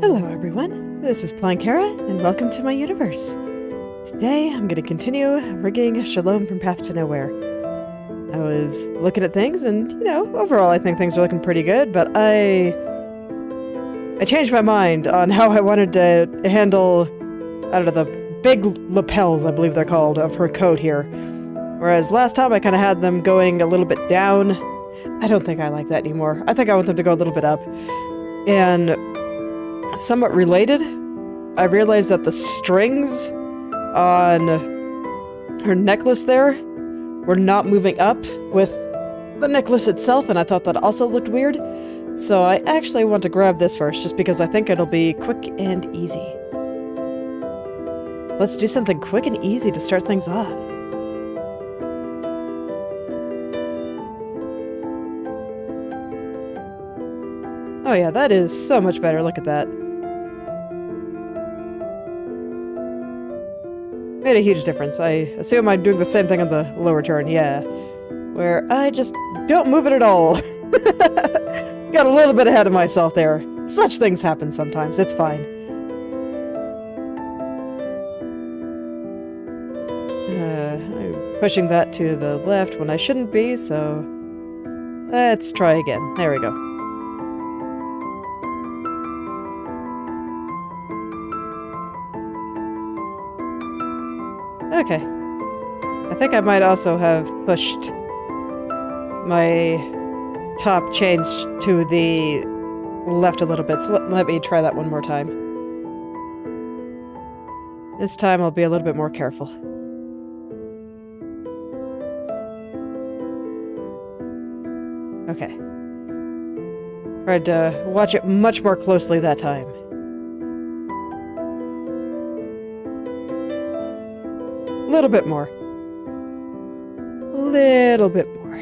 Hello everyone, this is Plankara, and welcome to my universe. Today I'm going to continue rigging Shalom from Path to Nowhere. I was looking at things and, overall I think things are looking pretty good, but I changed my mind on how I wanted to handle, I don't know, the big lapels, I believe they're called, of her coat here. Whereas last time I kind of had them going a little bit down. I don't think I like that anymore. I think I want them to go a little bit up. And somewhat related, I realized that the strings on her necklace there were not moving up with the necklace itself, and I thought that also looked weird. So I actually want to grab this first, just because I think it'll be quick and easy. So let's do something quick and easy to start things off. Oh yeah, that is so much better. Look at that. Made a huge difference. I assume I'm doing the same thing on the lower turn, yeah. Where I just don't move it at all. Got a little bit ahead of myself there. Such things happen sometimes, it's fine. I'm pushing that to the left when I shouldn't be, so let's try again. There we go. Okay. I think I might also have pushed my top change to the left a little bit, so let me try that one more time. This time I'll be a little bit more careful. Okay. Tried to watch it much more closely that time. A little bit more. A little bit more.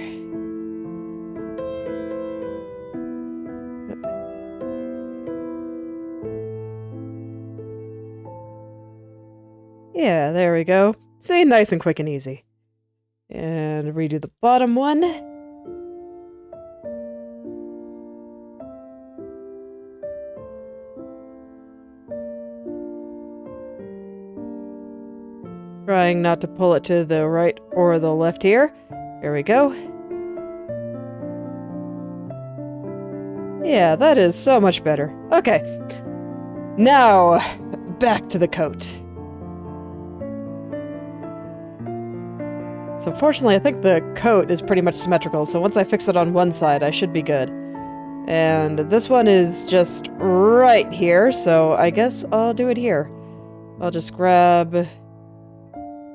Yeah, there we go. See, nice and quick and easy. And redo the bottom one. Trying not to pull it to the right or the left here. Here we go. Yeah, that is so much better. Okay. Now, back to the coat. So fortunately, I think the coat is pretty much symmetrical, so once I fix it on one side, I should be good. And this one is just right here, so I guess I'll do it here. I'll just grab...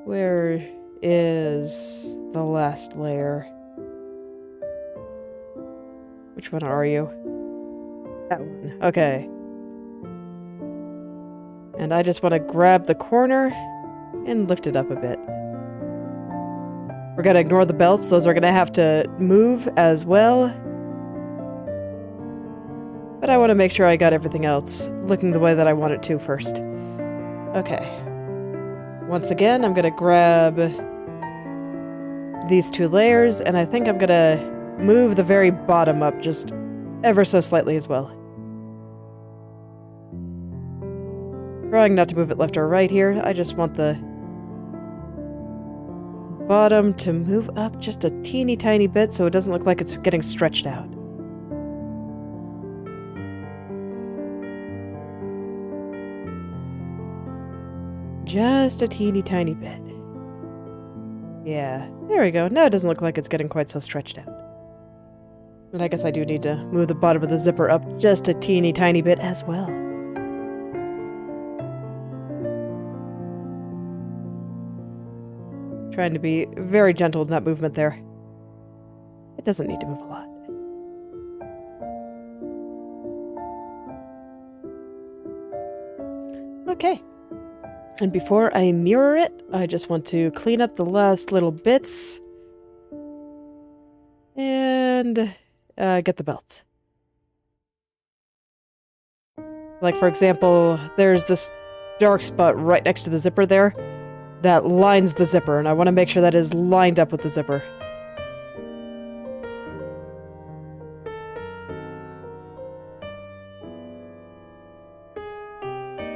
Where is the last layer? Which one are you? That one. Okay. And I just want to grab the corner and lift it up a bit. We're going to ignore the belts. Those are going to have to move as well. But I want to make sure I got everything else looking the way that I want it to first. Okay. Once again, I'm going to grab these two layers, and I think I'm going to move the very bottom up just ever so slightly as well. Trying not to move it left or right here. I just want the bottom to move up just a teeny tiny bit so it doesn't look like it's getting stretched out. Just a teeny tiny bit. Yeah, there we go. Now it doesn't look like it's getting quite so stretched out. And I guess I do need to move the bottom of the zipper up just a teeny tiny bit as well. Trying to be very gentle in that movement there. It doesn't need to move a lot. Okay. And before I mirror it, I just want to clean up the last little bits. And get the belts. Like, for example, there's this dark spot right next to the zipper there that lines the zipper, and I want to make sure that is lined up with the zipper.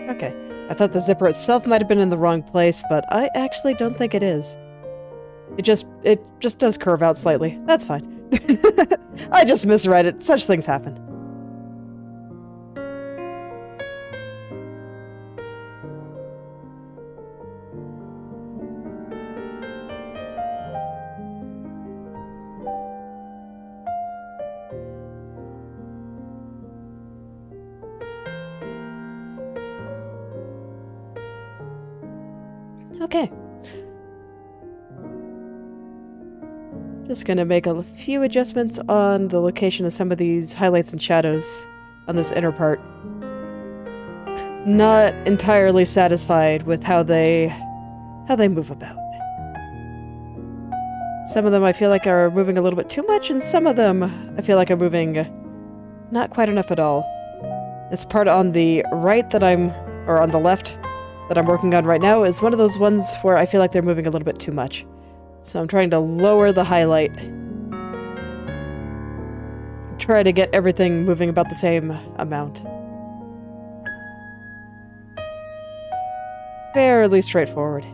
Okay. I thought the zipper itself might have been in the wrong place, but I actually don't think it is. It just does curve out slightly. That's fine. I just misread it. Such things happen. Okay. Just gonna make a few adjustments on the location of some of these highlights and shadows on this inner part. Not entirely satisfied with how they move about. Some of them I feel like are moving a little bit too much, and some of them I feel like are moving not quite enough at all. This part on the right or on the left that I'm working on right now is one of those ones where I feel like they're moving a little bit too much. So I'm trying to lower the highlight. Try to get everything moving about the same amount. Fairly straightforward.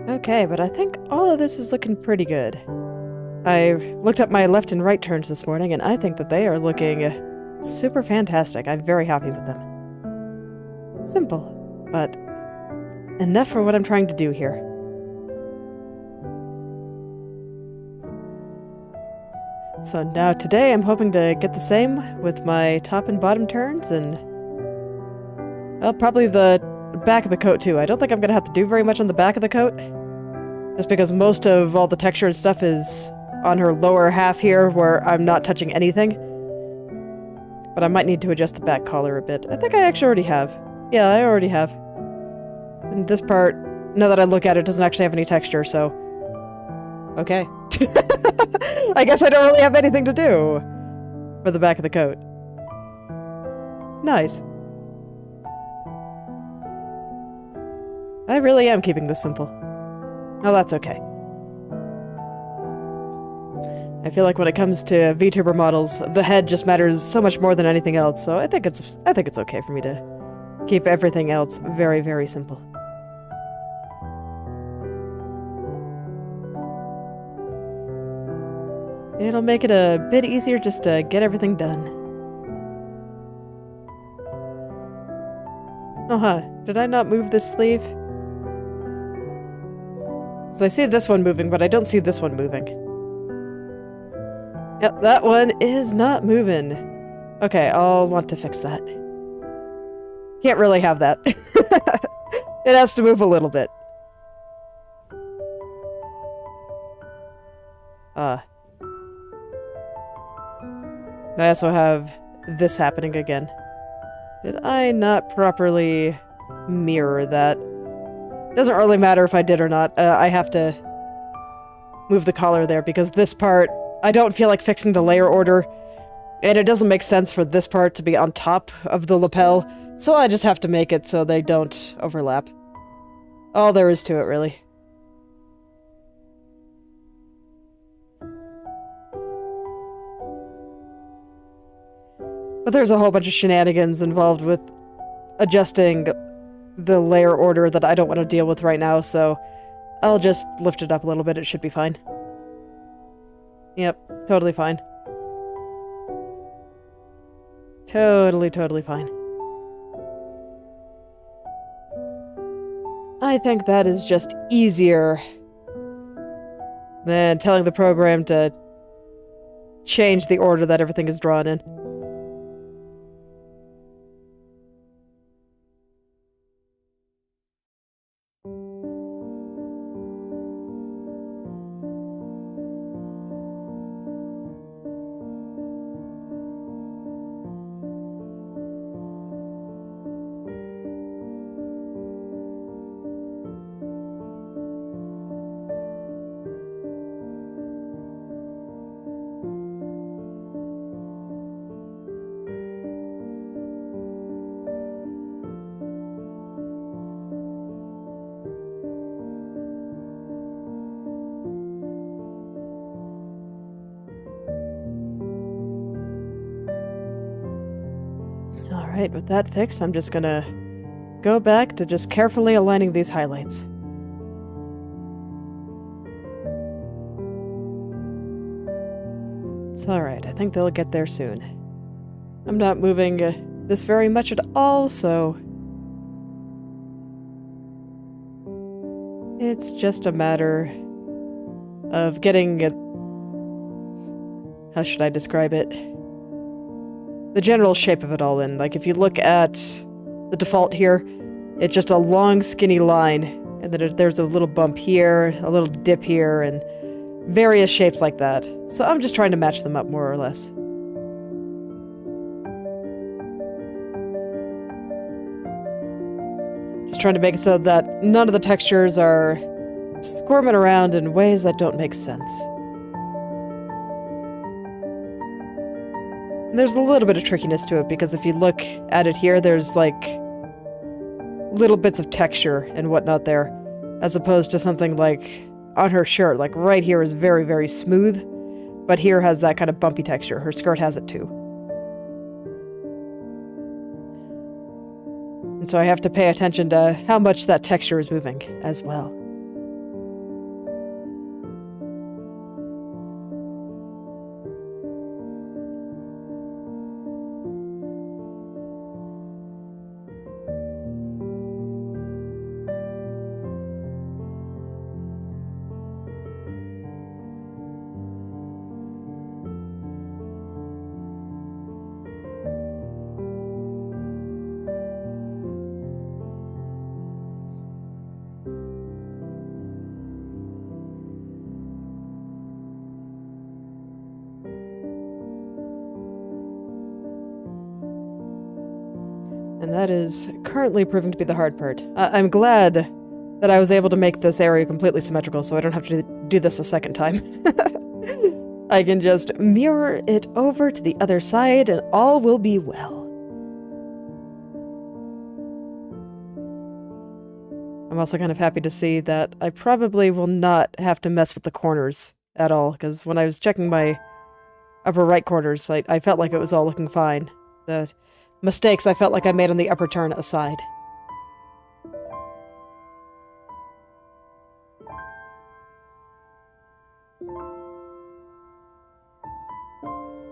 Okay, but I think all of this is looking pretty good. I looked up my left and right turns this morning, and I think that they are looking super fantastic. I'm very happy with them. Simple, but enough for what I'm trying to do here. So now today I'm hoping to get the same with my top and bottom turns, and well, probably the back of the coat too. I don't think I'm going to have to do very much on the back of the coat, just because most of all the texture and stuff is on her lower half here where I'm not touching anything. But I might need to adjust the back collar a bit. I think I actually already have. Yeah, I already have. And this part, now that I look at it, doesn't actually have any texture, so... okay. I guess I don't really have anything to do for the back of the coat. Nice. I really am keeping this simple. Oh, that's okay. I feel like when it comes to VTuber models, the head just matters so much more than anything else, so I think it's okay for me to keep everything else very, very simple. It'll make it a bit easier just to get everything done. Oh, huh. Did I not move this sleeve? Because I see this one moving, but I don't see this one moving. Yep, that one is not moving. Okay, I'll want to fix that. Can't really have that. It has to move a little bit. I also have this happening again. Did I not properly mirror that? Doesn't really matter if I did or not. I have to move the collar there because this part, I don't feel like fixing the layer order, and it doesn't make sense for this part to be on top of the lapel, so I just have to make it so they don't overlap. All there is to it, really. But there's a whole bunch of shenanigans involved with adjusting the layer order that I don't want to deal with right now, so I'll just lift it up a little bit. It should be fine. Yep, totally fine. Totally fine. I think that is just easier than telling the program to change the order that everything is drawn in. Alright, with that fixed, I'm just gonna go back to just carefully aligning these highlights. It's alright, I think they'll get there soon. I'm not moving this very much at all, so it's just a matter of getting it. How should I describe it? The general shape of it all in. Like, if you look at the default here, it's just a long, skinny line, and then there's a little bump here, a little dip here, and various shapes like that. So I'm just trying to match them up, more or less. Just trying to make it so that none of the textures are squirming around in ways that don't make sense. There's a little bit of trickiness to it, because if you look at it here, there's like little bits of texture and whatnot there, as opposed to something like on her shirt. Like right here is very, very smooth, but here has that kind of bumpy texture. Her skirt has it too. And so I have to pay attention to how much that texture is moving as well. And that is currently proving to be the hard part. I'm glad that I was able to make this area completely symmetrical, so I don't have to do this a second time. I can just mirror it over to the other side and all will be well. I'm also kind of happy to see that I probably will not have to mess with the corners at all, because when I was checking my upper right corners, I felt like it was all looking fine. The mistakes I felt like I made on the upper turn aside.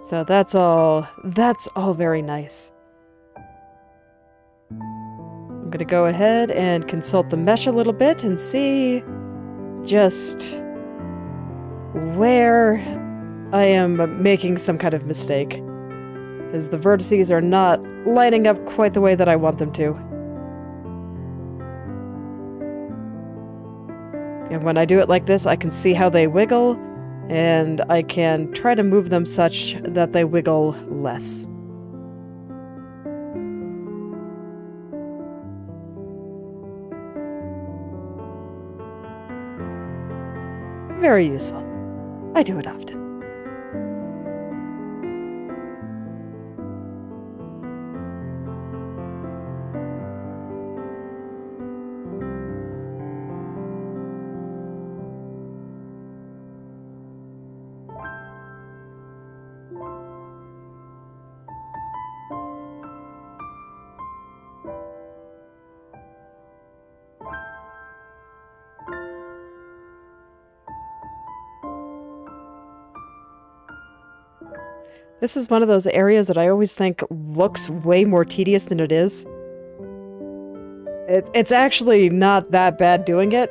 So that's all very nice. So I'm gonna go ahead and consult the mesh a little bit and see just where I am making some kind of mistake. Because the vertices are not lining up quite the way that I want them to. And when I do it like this, I can see how they wiggle, and I can try to move them such that they wiggle less. Very useful. I do it often. This is one of those areas that I always think looks way more tedious than it is. It's actually not that bad doing it.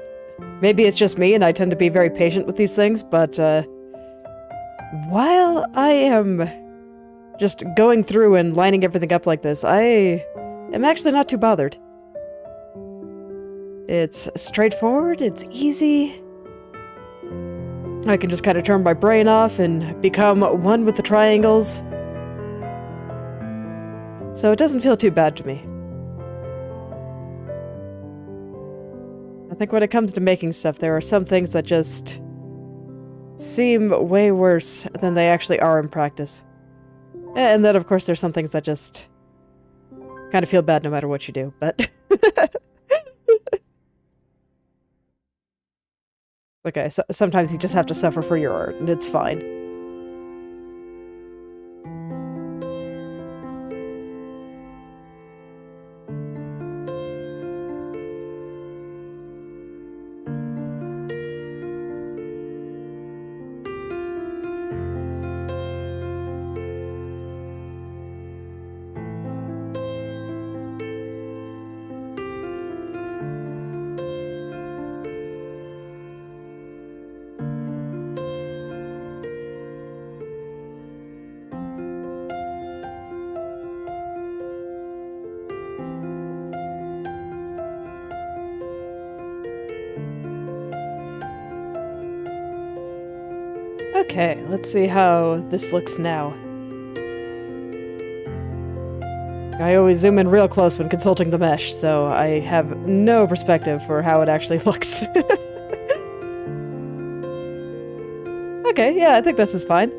Maybe it's just me and I tend to be very patient with these things, but while I am just going through and lining everything up like this, I am actually not too bothered. It's straightforward, it's easy. I can just kind of turn my brain off and become one with the triangles. So it doesn't feel too bad to me. I think when it comes to making stuff, there are some things that just seem way worse than they actually are in practice. And then, of course, there's some things that just kind of feel bad no matter what you do, but... Okay, so sometimes you just have to suffer for your art, and it's fine. Okay, let's see how this looks now. I always zoom in real close when consulting the mesh, so I have no perspective for how it actually looks. Okay, yeah, I think this is fine.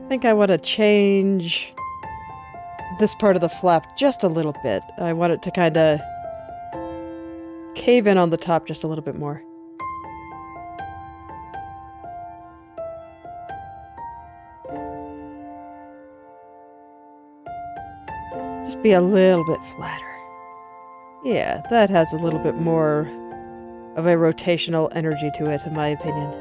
I think I want to change this part of the flap just a little bit. I want it to kind of cave in on the top just a little bit more. Just be a little bit flatter. Yeah, that has a little bit more of a rotational energy to it, in my opinion.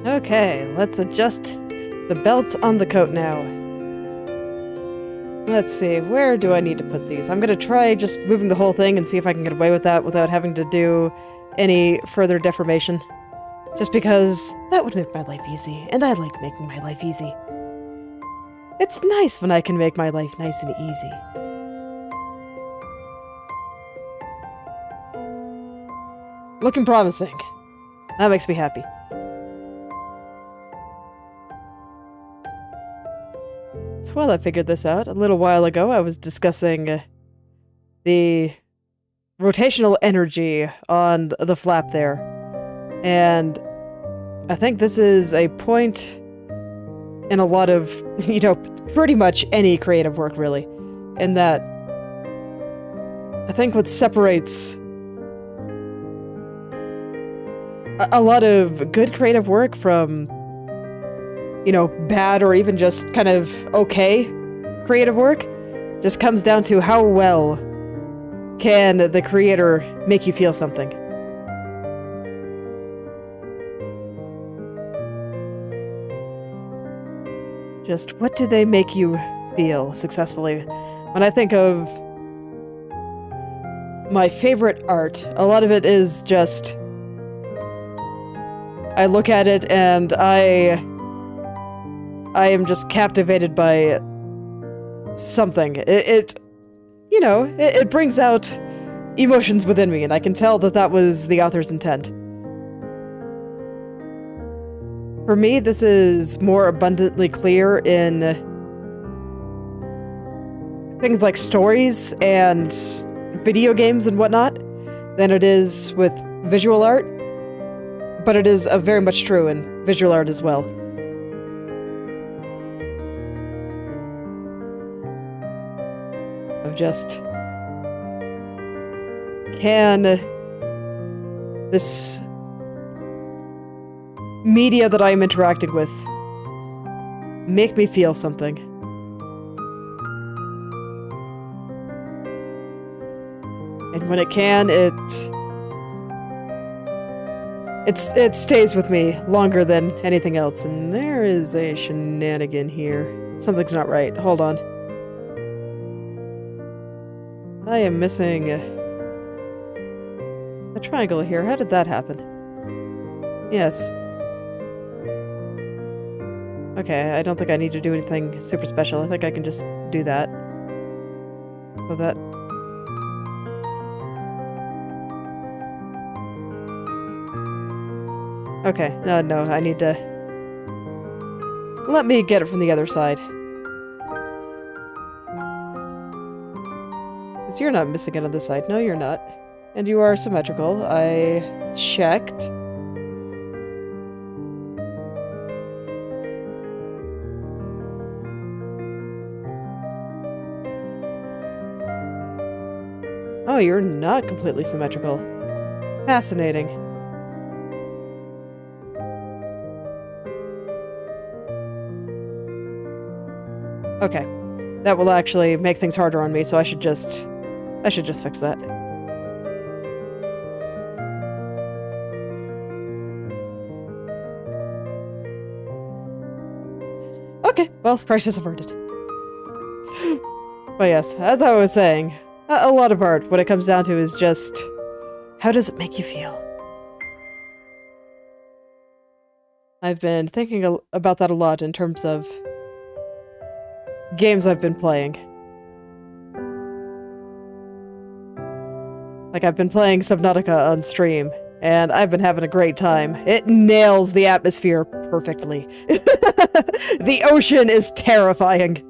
Okay, let's adjust the belts on the coat now. Let's see, where do I need to put these? I'm gonna try just moving the whole thing and see if I can get away with that without having to do any further deformation. Just because that would make my life easy, and I like making my life easy. It's nice when I can make my life nice and easy. Looking promising. That makes me happy. So while I figured this out, a little while ago I was discussing the rotational energy on the flap there. And I think this is a point in a lot of, you know, pretty much any creative work, really. In that, I think what separates a lot of good creative work from, you know, bad or even just kind of okay creative work just comes down to how well can the creator make you feel something. Just what do they make you feel successfully? When I think of my favorite art, a lot of it is just I look at it and I am just captivated by something. It you know, it brings out emotions within me, and I can tell that that was the author's intent. For me, this is more abundantly clear in things like stories and video games and whatnot than it is with visual art, but it is very much true in visual art as well. Of just can this media that I am interacting with make me feel something. And when it can, it stays with me longer than anything else. And there is a shenanigan here. Something's not right. Hold on. I am missing a triangle here. How did that happen? Yes. Okay, I don't think I need to do anything super special. I think I can just do that. So that... Okay, no, I need to... Let me get it from the other side. Because you're not missing it on this side. No, you're not. And you are symmetrical. I checked. Oh, you're not completely symmetrical. Fascinating. Okay. That will actually make things harder on me, so I should just fix that. Okay, well, crisis averted. But yes, as I was saying, a lot of art, what it comes down to is just, how does it make you feel? I've been thinking about that a lot in terms of games I've been playing. Like, I've been playing Subnautica on stream, and I've been having a great time. It nails the atmosphere perfectly. The ocean is terrifying.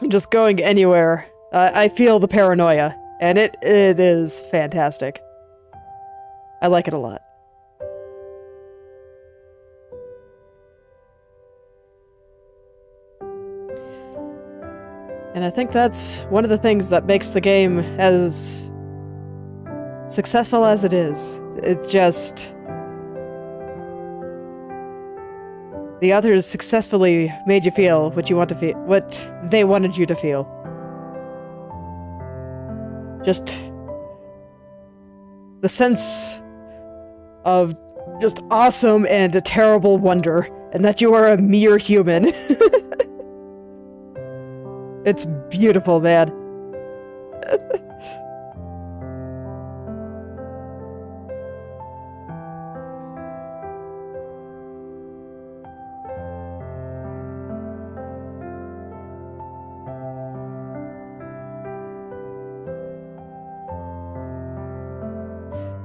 Just going anywhere, I feel the paranoia, and it is fantastic. I like it a lot. And I think that's one of the things that makes the game as successful as it is. It just... The authors successfully made you feel what you want to feel, what they wanted you to feel. Just the sense of just awesome and a terrible wonder, and that you are a mere human. It's beautiful, man.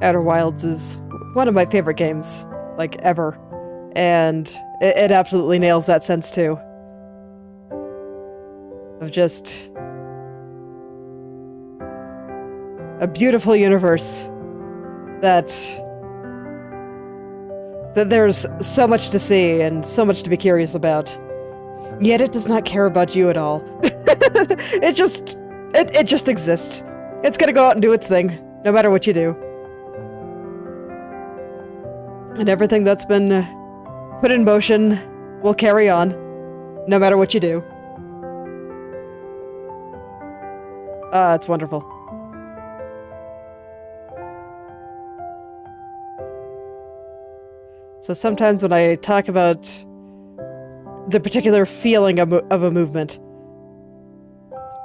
Outer Wilds is one of my favorite games, like, ever. And it absolutely nails that sense, too. Of just... a beautiful universe that there's so much to see and so much to be curious about. Yet it does not care about you at all. It just exists. It's gonna go out and do its thing, no matter what you do. And everything that's been put in motion will carry on, no matter what you do. It's wonderful. So sometimes when I talk about the particular feeling of a movement,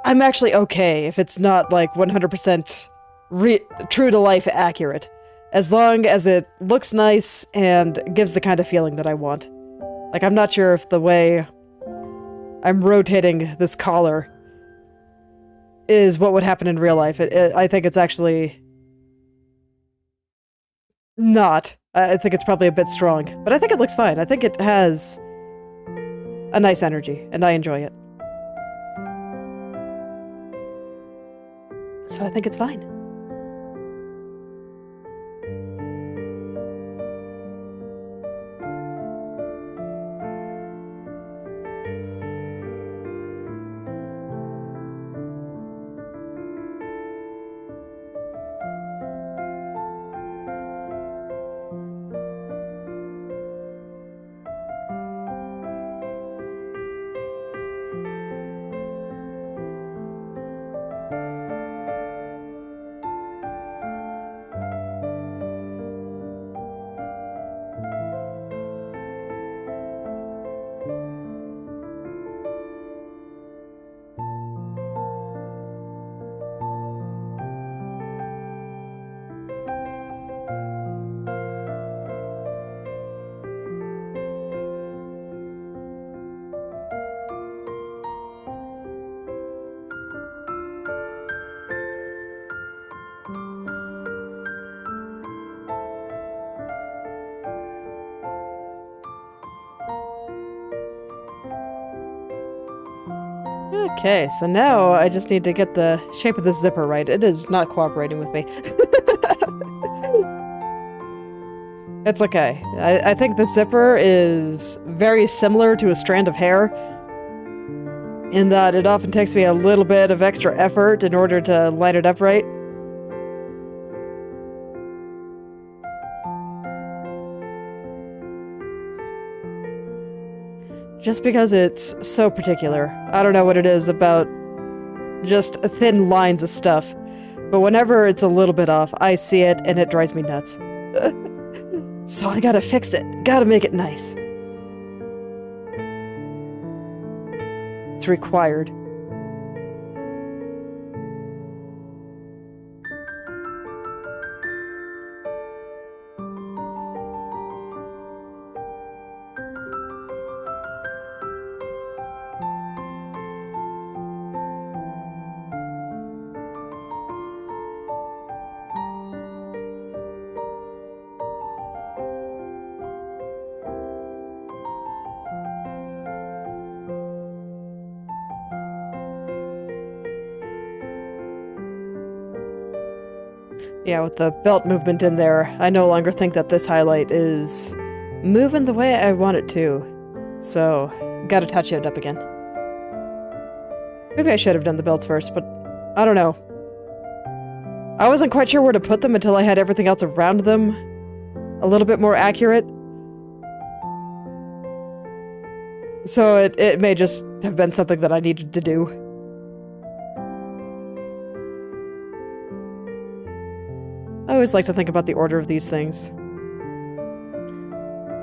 I'm actually okay if it's not like 100% true to life accurate. As long as it looks nice and gives the kind of feeling that I want. Like, I'm not sure if the way I'm rotating this collar is what would happen in real life. I think it's actually not. I think it's probably a bit strong. But I think it looks fine. I think it has a nice energy, and I enjoy it. So I think it's fine. Okay, so now I just need to get the shape of this zipper right. It is not cooperating with me. It's okay. I think the zipper is very similar to a strand of hair in that it often takes me a little bit of extra effort in order to line it up right. Just because it's so particular. I don't know what it is about just thin lines of stuff, but whenever it's a little bit off, I see it and it drives me nuts. So I gotta fix it. Gotta make it nice. It's required. Yeah, with the belt movement in there, I no longer think that this highlight is moving the way I want it to. So, gotta touch it up again. Maybe I should have done the belts first, but I don't know. I wasn't quite sure where to put them until I had everything else around them a little bit more accurate. So it may just have been something that I needed to do. I always like to think about the order of these things.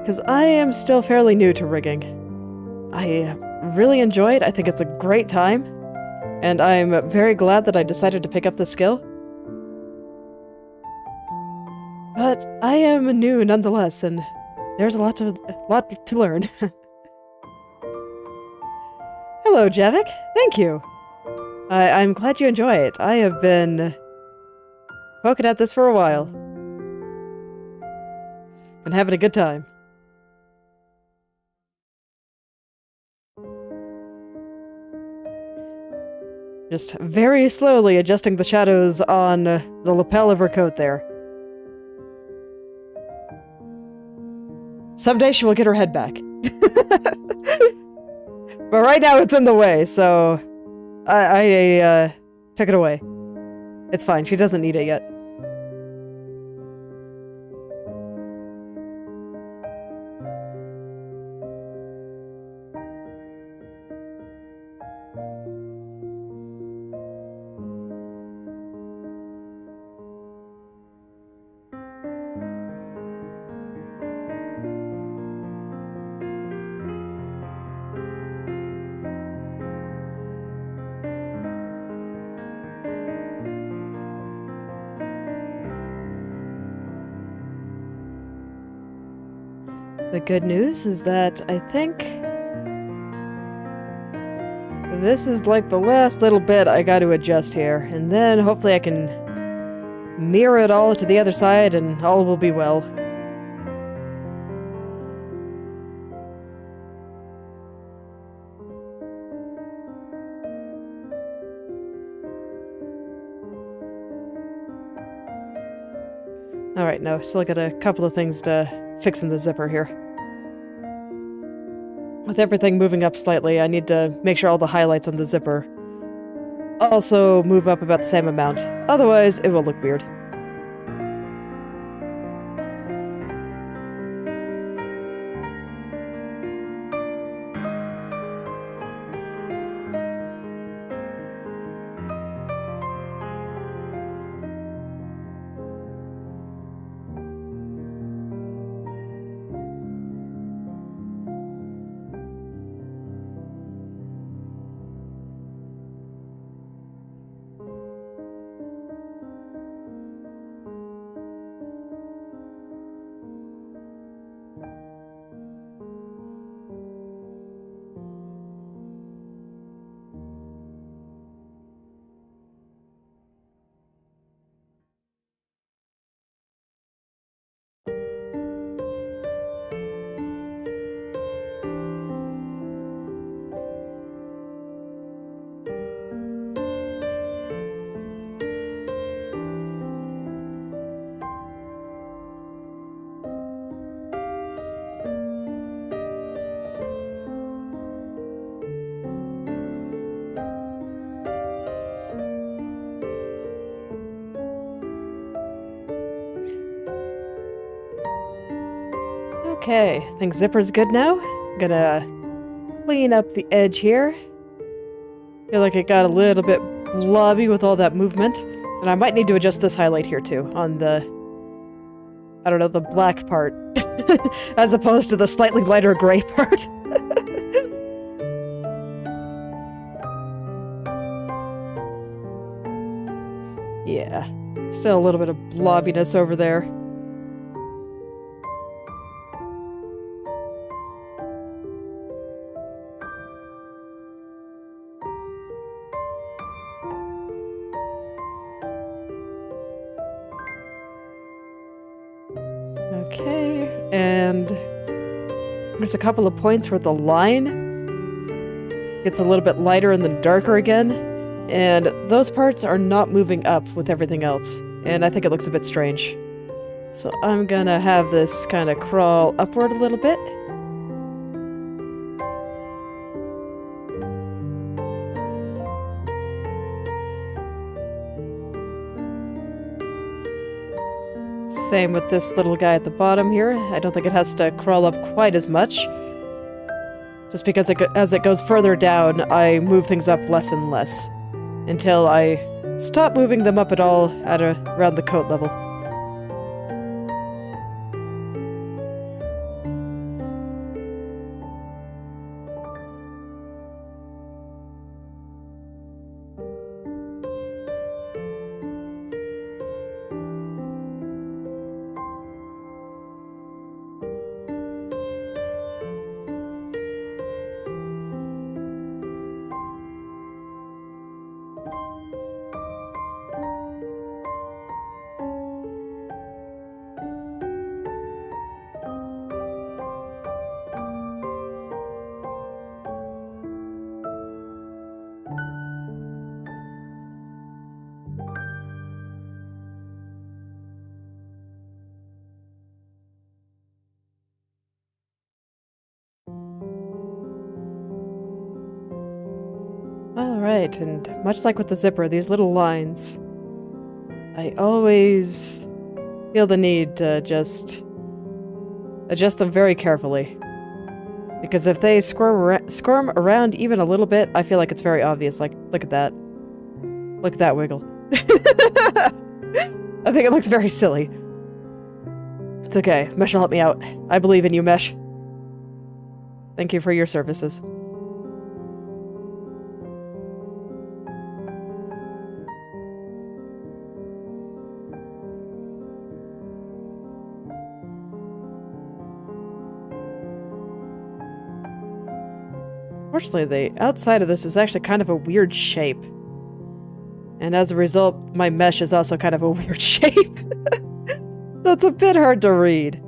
Because I am still fairly new to rigging. I really enjoy it. I think it's a great time. And I'm very glad that I decided to pick up this skill. But I am new nonetheless, and there's a lot to learn. Hello, Javik. Thank you. I'm glad you enjoy it. I have been poking at this for a while. Been having a good time. Just very slowly adjusting the shadows on the lapel of her coat there. Someday she will get her head back. But right now it's in the way, so I took it away. It's fine, she doesn't need it yet. The good news is that I think this is like the last little bit I got to adjust here, and then hopefully I can mirror it all to the other side and all will be well. Alright, now still got a couple of things to fix in the zipper here. With everything moving up slightly, I need to make sure all the highlights on the zipper also move up about the same amount. Otherwise, it will look weird. Okay, I think zipper's good now. I'm gonna clean up the edge here. Feel like it got a little bit blobby with all that movement. And I might need to adjust this highlight here too, on the, I don't know, the black part. As opposed to the slightly lighter gray part. Yeah, still a little bit of blobbiness over there. Okay, and there's a couple of points where the line gets a little bit lighter and then darker again, and those parts are not moving up with everything else, and I think it looks a bit strange. So I'm gonna have this kind of crawl upward a little bit. Same with this little guy at the bottom here. I don't think it has to crawl up quite as much. Just because as it goes further down, I move things up less and less. Until I stop moving them up at all at around the coat level. Alright, and much like with the zipper, these little lines, I always feel the need to just adjust them very carefully. Because if they squirm around even a little bit, I feel like it's very obvious. Like, look at that. Look at that wiggle. I think it looks very silly. It's okay. Mesh will help me out. I believe in you, Mesh. Thank you for your services. Fortunately, the outside of this is actually kind of a weird shape. And as a result, my mesh is also kind of a weird shape. So it's a bit hard to read.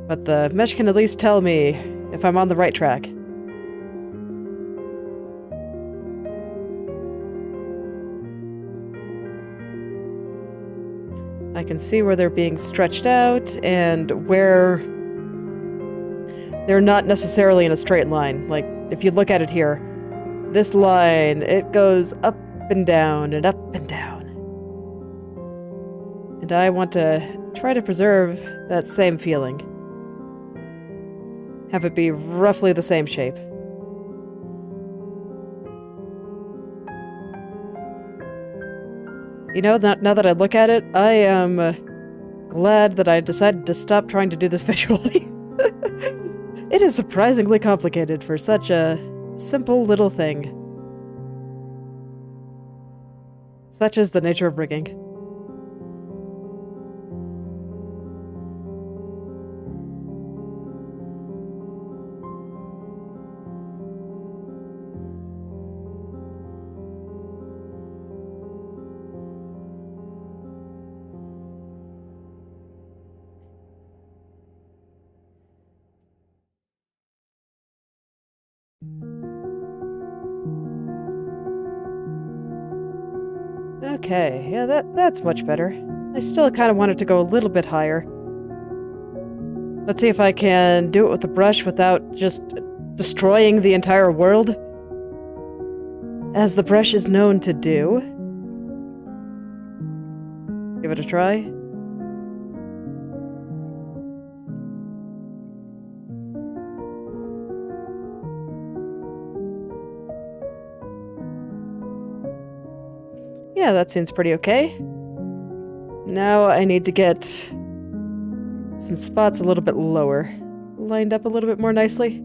But the mesh can at least tell me if I'm on the right track. I can see where they're being stretched out and where they're not necessarily in a straight line. Like, if you look at it here, this line, it goes up and down and up and down. And I want to try to preserve that same feeling. Have it be roughly the same shape. You know, now that I look at it, I am glad that I decided to stop trying to do this visually. It is surprisingly complicated for such a simple little thing. Such is the nature of rigging. Okay, yeah, that's much better. I still kind of want it to go a little bit higher. Let's see if I can do it with the brush without just destroying the entire world, as the brush is known to do. Give it a try. Yeah, that seems pretty okay. Now I need to get some spots a little bit lower, lined up a little bit more nicely.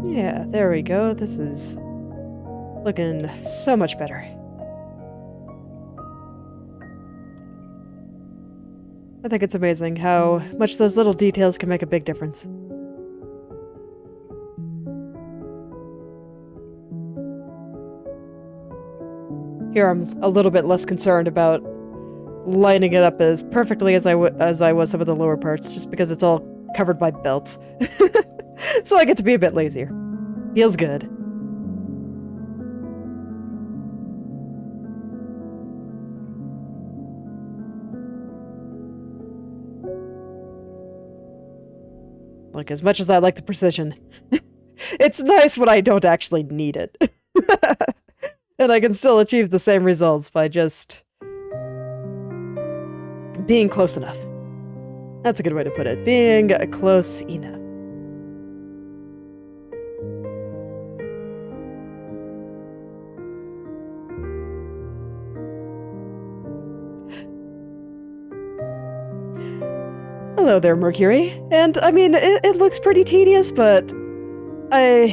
Yeah, there we go. This is looking so much better. I think it's amazing how much those little details can make a big difference. Here I'm a little bit less concerned about lining it up as perfectly as I was some of the lower parts, just because it's all covered by belts. So I get to be a bit lazier. Feels good. Like, as much as I like the precision, it's nice when I don't actually need it. And I can still achieve the same results by just being close enough. That's a good way to put it. Being close enough. Hello there, Mercury. And, I mean, it looks pretty tedious, but I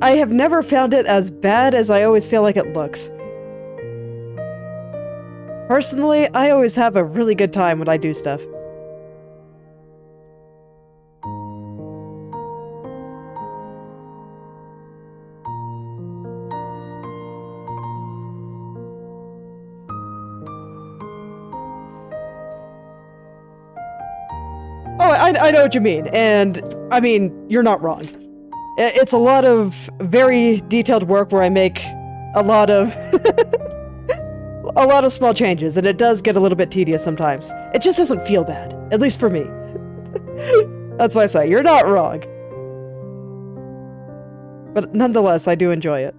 have never found it as bad as I always feel like it looks. Personally, I always have a really good time when I do stuff. Oh, I know what you mean, and, I mean, you're not wrong. It's a lot of very detailed work where I make a lot of a lot of small changes, and it does get a little bit tedious sometimes. It just doesn't feel bad, at least for me. That's why I say, you're not wrong. But nonetheless, I do enjoy it.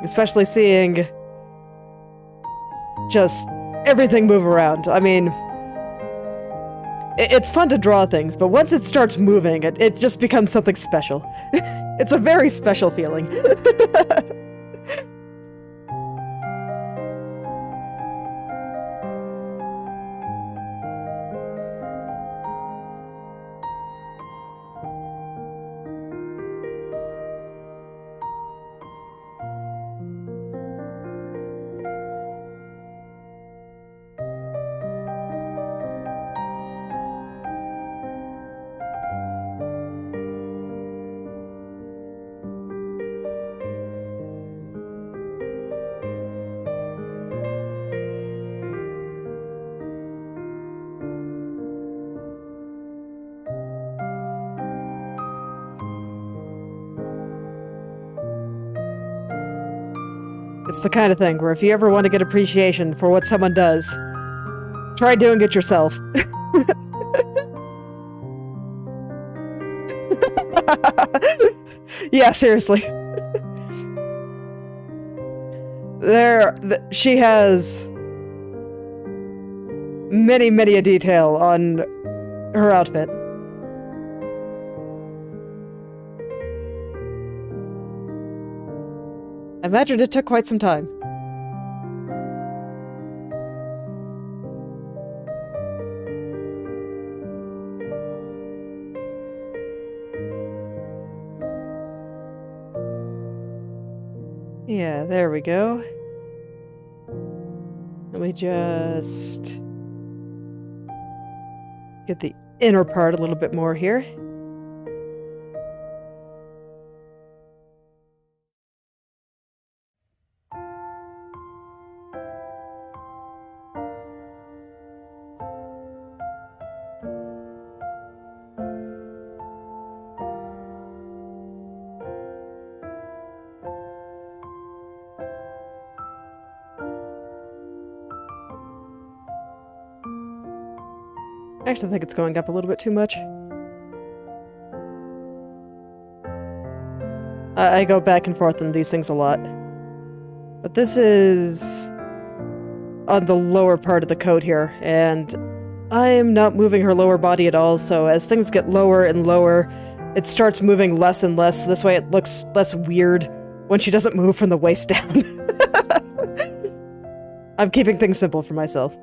Especially seeing just everything move around. I mean, it's fun to draw things, but once it starts moving, it just becomes something special. It's a very special feeling. It's the kind of thing where if you ever want to get appreciation for what someone does, try doing it yourself. Yeah, seriously. She has many a detail on her outfit. I imagine it took quite some time. Yeah, there we go. Let me just Get the inner part a little bit more here. I actually think it's going up a little bit too much. I go back and forth on these things a lot. But this is on the lower part of the coat here, and I'm not moving her lower body at all, so as things get lower and lower, it starts moving less and less. This way it looks less weird when she doesn't move from the waist down. I'm keeping things simple for myself.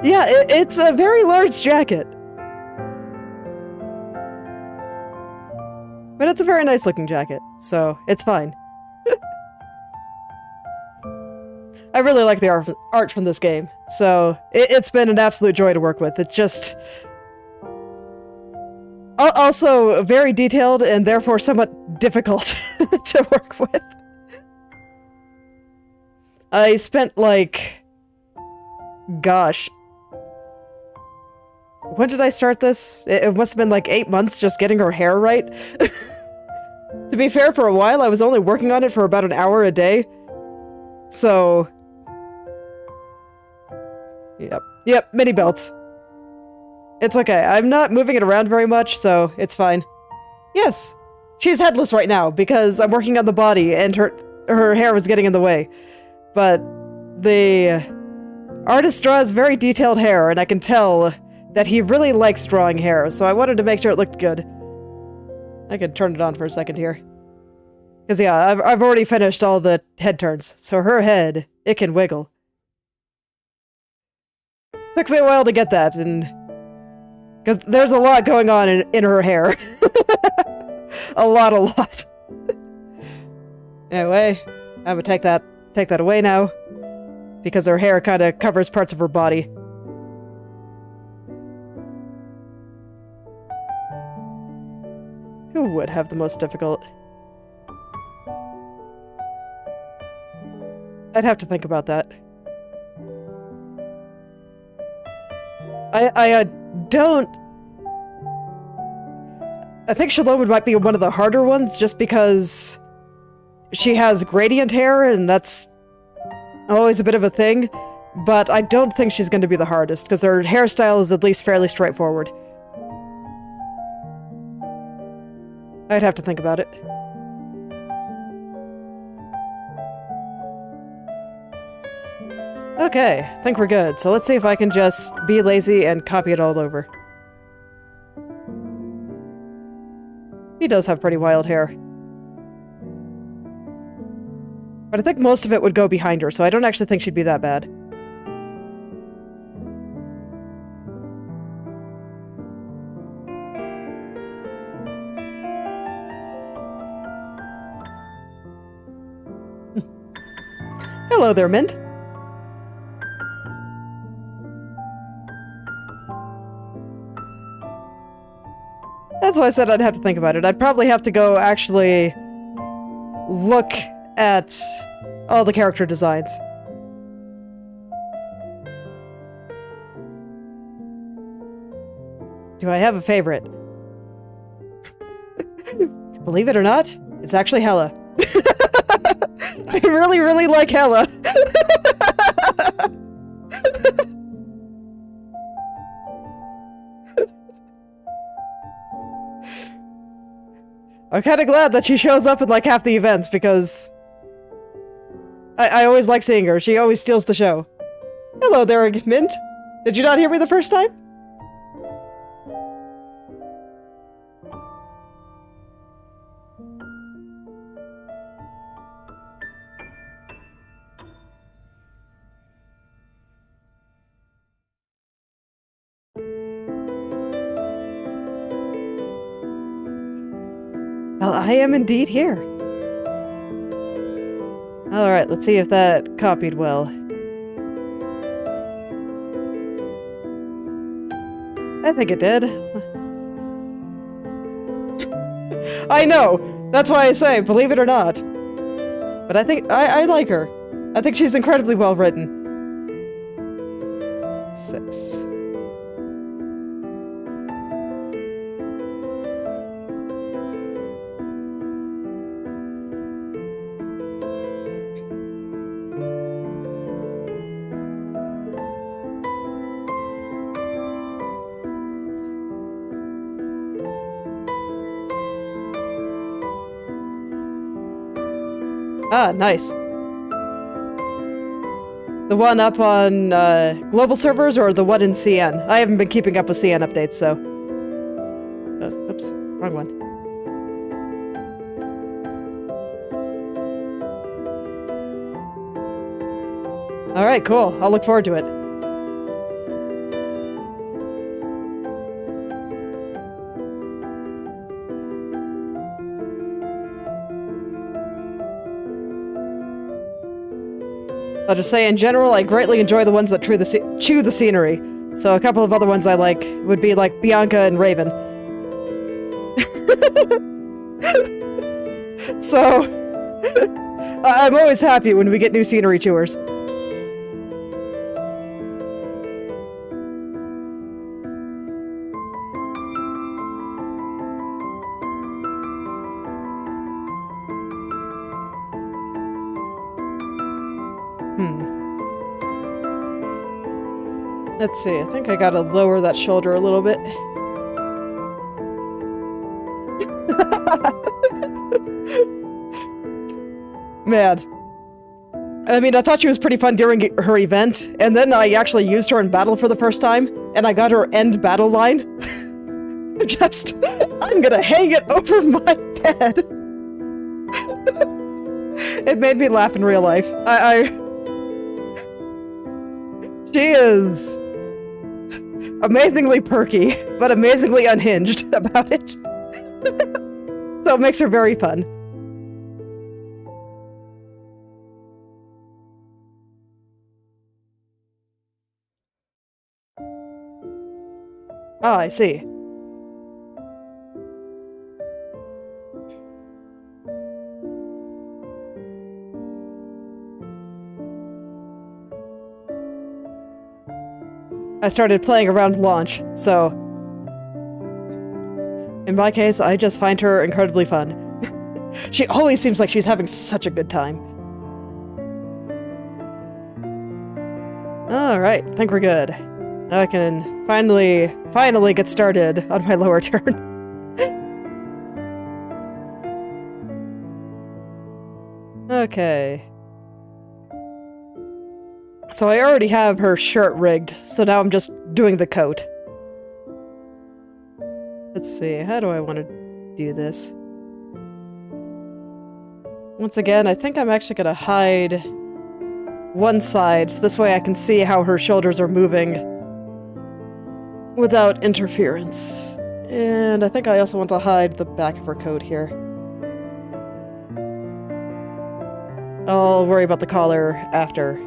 Yeah, it's a very large jacket. But it's a very nice looking jacket, so it's fine. I really like the art from this game, so it's been an absolute joy to work with. It's just... also very detailed and therefore somewhat difficult to work with. I spent like... gosh. When did I start this? It must have been like 8 months just getting her hair right. To be fair, for a while I was only working on it for about an hour a day. So... Yep, mini belts. It's okay, I'm not moving it around very much, so it's fine. Yes, she's headless right now because I'm working on the body and her hair was getting in the way. But the artist draws very detailed hair, and I can tell that he really likes drawing hair, so I wanted to make sure it looked good. I can turn it on for a second here. Because yeah, I've already finished all the head turns, so her head, it can wiggle. Took me a while to get that, and... because there's a lot going on in her hair. a lot. Anyway, I'm gonna take that away now. Because her hair kind of covers parts of her body. Who would have the most difficult? I'd have to think about that. I don't... I think Shalom might be one of the harder ones, just because she has gradient hair, and that's always a bit of a thing, but I don't think she's going to be the hardest, because her hairstyle is at least fairly straightforward. I'd have to think about it. Okay, I think we're good, so let's see if I can just be lazy and copy it all over. He does have pretty wild hair. But I think most of it would go behind her, so I don't actually think she'd be that bad. Hello there, Mint. That's why I said I'd have to think about it. I'd probably have to go actually look at all the character designs. Do I have a favorite? Believe it or not, it's actually Hella. I really like Hella. I'm kind of glad that she shows up in like half the events because I always like seeing her. She always steals the show. Hello there, Mint. Did you not hear me the first time? Well, I am indeed here. Alright, let's see if that copied well. I think it did. I know! That's why I say, believe it or not. But I think, I like her. I think she's incredibly well written. 6. Ah, nice. The one up on global servers or the one in CN? I haven't been keeping up with CN updates, so... oops, wrong one. Alright, cool. I'll look forward to it. I'll just say, in general, I greatly enjoy the ones that chew the scenery. So a couple of other ones I like would be like Bianca and Raven. So, I'm always happy when we get new scenery chewers. Let's see, I think I gotta lower that shoulder a little bit. Man. I mean, I thought she was pretty fun during her event, and then I actually used her in battle for the first time, and I got her end battle line. I'm gonna hang it over my bed. It made me laugh in real life. She is amazingly perky, but amazingly unhinged about it. So it makes her very fun. Ah, I see. I started playing around launch, so... in my case, I just find her incredibly fun. She always seems like she's having such a good time. Alright, I think we're good. Now I can finally get started on my lower turn. Okay. So I already have her shirt rigged, so now I'm just doing the coat. Let's see, how do I want to do this? Once again, I think I'm actually going to hide one side, so this way I can see how her shoulders are moving without interference. And I think I also want to hide the back of her coat here. I'll worry about the collar after.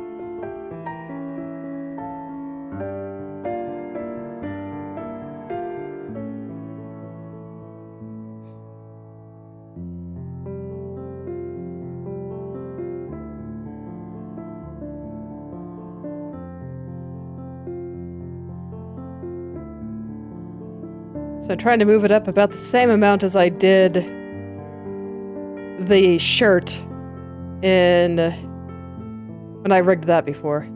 So I'm trying to move it up about the same amount as I did the shirt when I rigged that before.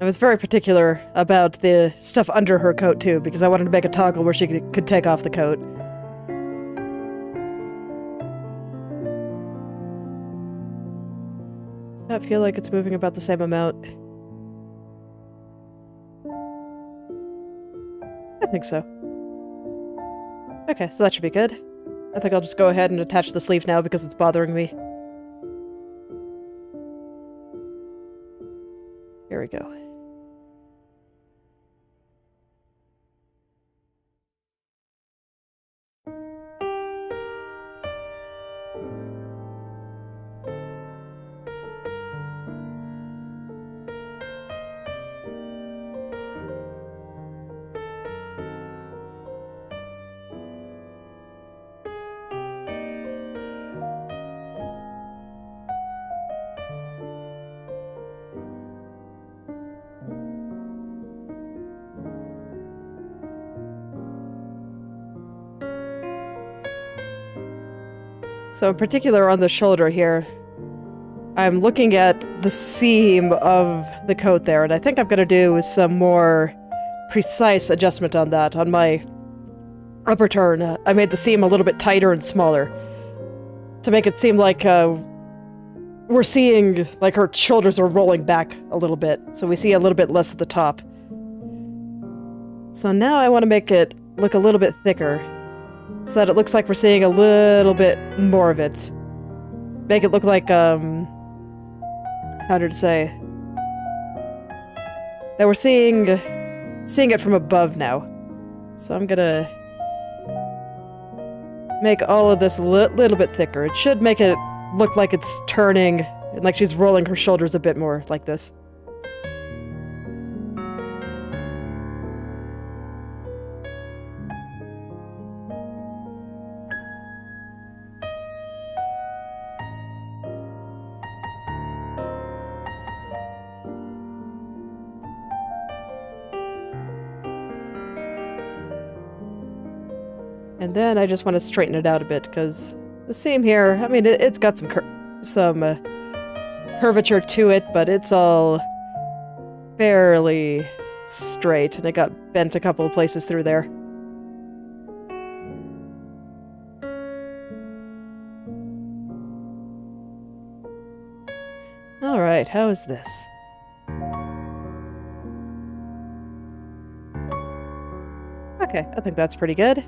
I was very particular about the stuff under her coat too, because I wanted to make a toggle where she could take off the coat. Does that feel like it's moving about the same amount? I think so. Okay, so that should be good. I think I'll just go ahead and attach the sleeve now because it's bothering me. Here we go. So in particular on the shoulder here, I'm looking at the seam of the coat there, and I think I'm going to do some more precise adjustment on that. On my upper turn, I made the seam a little bit tighter and smaller to make it seem like we're seeing like her shoulders are rolling back a little bit, so we see a little bit less at the top. So now I want to make it look a little bit thicker, so that it looks like we're seeing a little bit more of it. Make it look like, how to say? That we're seeing it from above now. So I'm gonna make all of this a little bit thicker. It should make it look like it's turning, and like she's rolling her shoulders a bit more, like this. And then I just want to straighten it out a bit, because the seam here, I mean, it's got some curvature to it, but it's all fairly straight, and it got bent a couple of places through there. Alright, how is this? Okay, I think that's pretty good.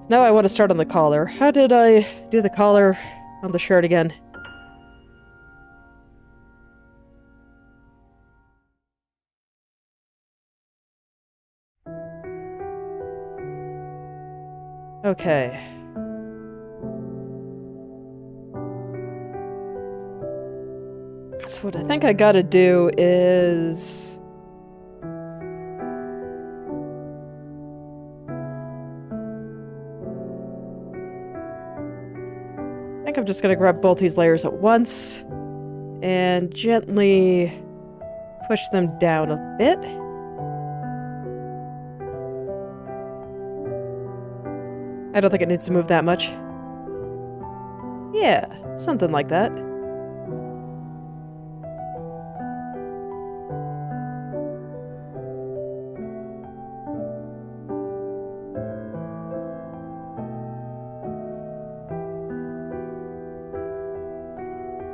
So now I want to start on the collar. How did I do the collar on the shirt again? Okay. So what I think I gotta do is... I think I'm just gonna grab both these layers at once and gently push them down a bit. I don't think it needs to move that much. Yeah, something like that.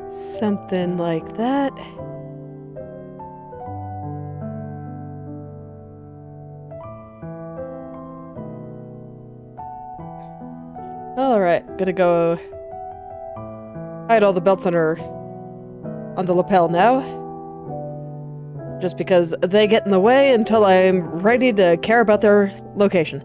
Something like that. Alright, gonna go hide all the belts on the lapel now. Just because they get in the way until I'm ready to care about their location.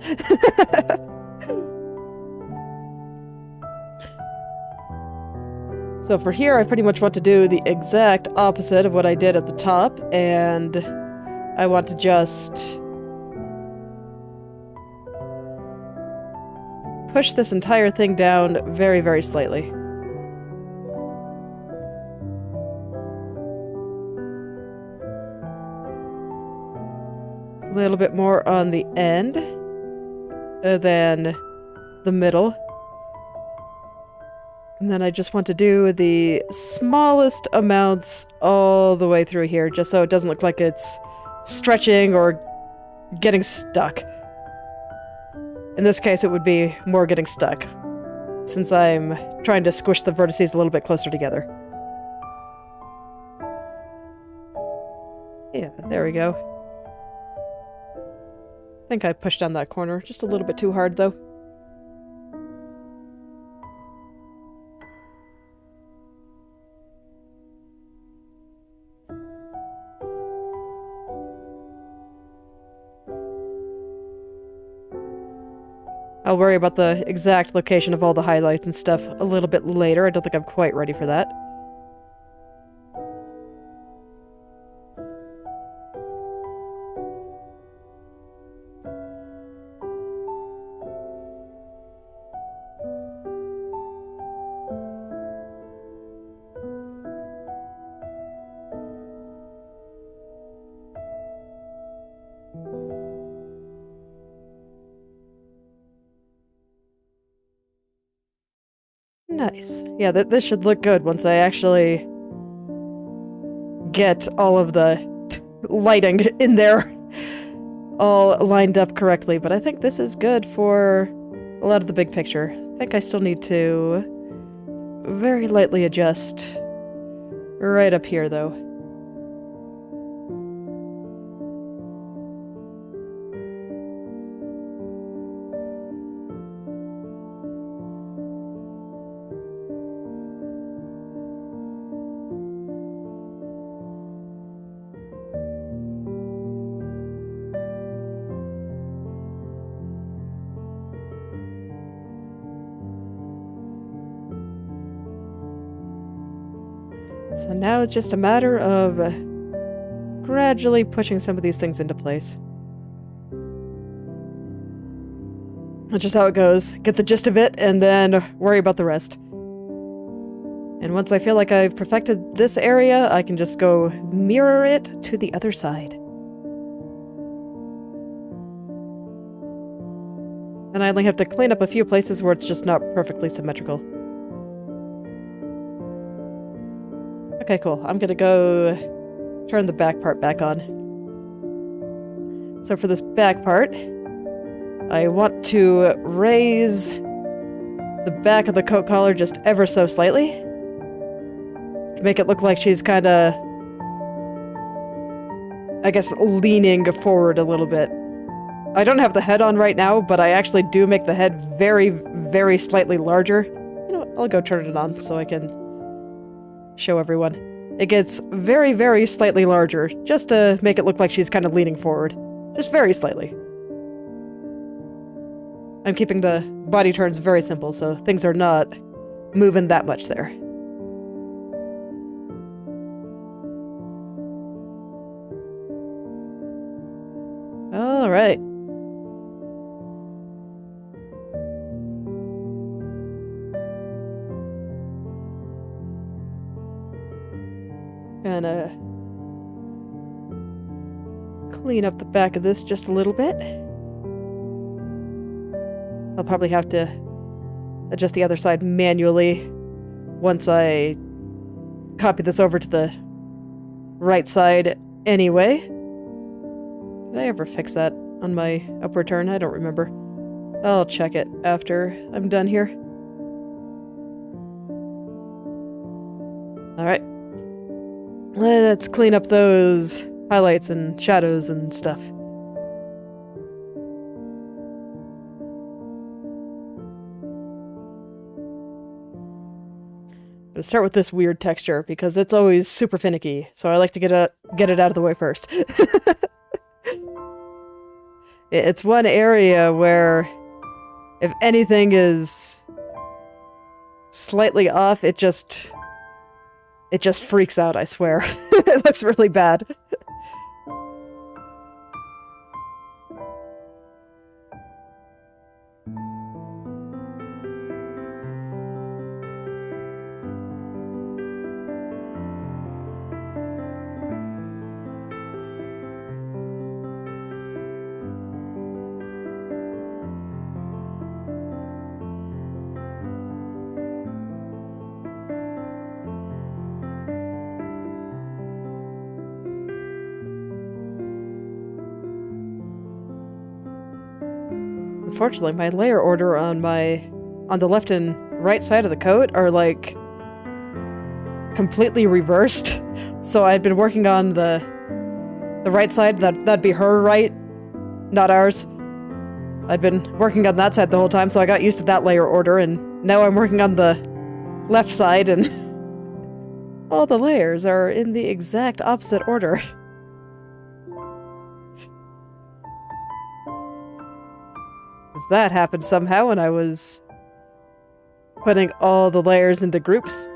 So for here, I pretty much want to do the exact opposite of what I did at the top, and I want to just push this entire thing down very, very slightly. A little bit more on the end than the middle. And then I just want to do the smallest amounts all the way through here, just so it doesn't look like it's stretching or getting stuck. In this case, it would be more getting stuck. since I'm trying to squish the vertices a little bit closer together. Yeah, there we go. I think I pushed down that corner just a little bit too hard, though. I'll worry about the exact location of all the highlights and stuff a little bit later. I don't think I'm quite ready for that. Nice. Yeah, this should look good once I actually get all of the lighting in there all lined up correctly, but I think this is good for a lot of the big picture. I think I still need to very lightly adjust right up here, though. So now it's just a matter of gradually pushing some of these things into place. That's just how it goes. Get the gist of it, and then worry about the rest. And once I feel like I've perfected this area, I can just go mirror it to the other side. And I only have to clean up a few places where it's just not perfectly symmetrical. Okay, cool. I'm gonna go turn the back part back on. So for this back part, I want to raise the back of the coat collar just ever so slightly to make it look like she's kind of, I guess, leaning forward a little bit. I don't have the head on right now, but I actually do make the head very, very slightly larger. You know what? I'll go turn it on so I can show everyone. It gets very, very slightly larger, just to make it look like she's kind of leaning forward. Just very slightly. I'm keeping the body turns very simple, so things are not moving that much there. All right. Gonna clean up the back of this just a little bit. I'll probably have to adjust the other side manually once I copy this over to the right side anyway. Did I ever fix that on my upward turn? I don't remember. I'll check it after I'm done here. Alright. Let's clean up those highlights and shadows and stuff. I'm gonna start with this weird texture because it's always super finicky, so I like to get it out of the way first. It's one area where if anything is slightly off, it just freaks out, I swear. It looks really bad. Unfortunately, my layer order on the left and right side of the coat are like completely reversed. So I'd been working on the right side, that'd be her right, not ours. I'd been working on that side the whole time, so I got used to that layer order, and now I'm working on the left side, and all the layers are in the exact opposite order. 'Cause that happened somehow when I was putting all the layers into groups.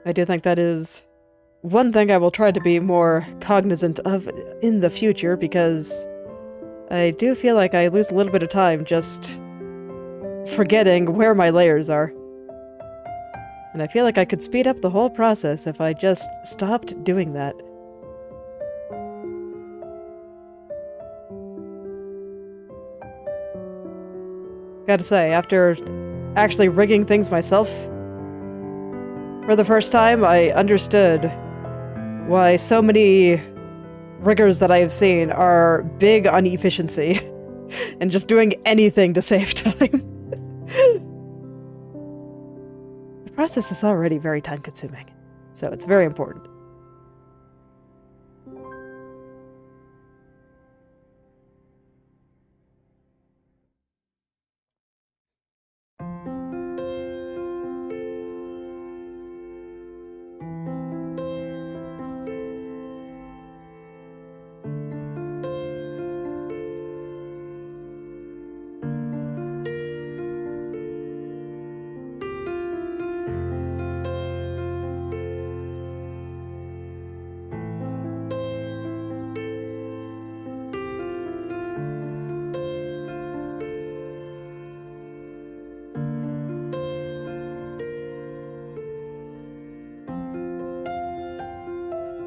I do think that is one thing I will try to be more cognizant of in the future, because I do feel like I lose a little bit of time just forgetting where my layers are. And I feel like I could speed up the whole process if I just stopped doing that. Gotta say, after actually rigging things myself for the first time, I understood why so many riggers that I have seen are big on efficiency and just doing anything to save time. The process is already very time-consuming, so it's very important.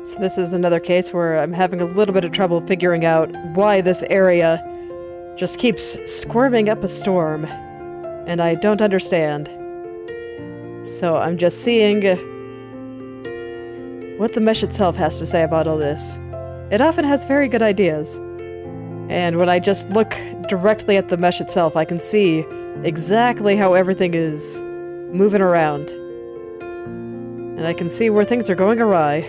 So this is another case where I'm having a little bit of trouble figuring out why this area just keeps squirming up a storm, and I don't understand. So I'm just seeing what the mesh itself has to say about all this. It often has very good ideas, and when I just look directly at the mesh itself, I can see exactly how everything is moving around. And I can see where things are going awry.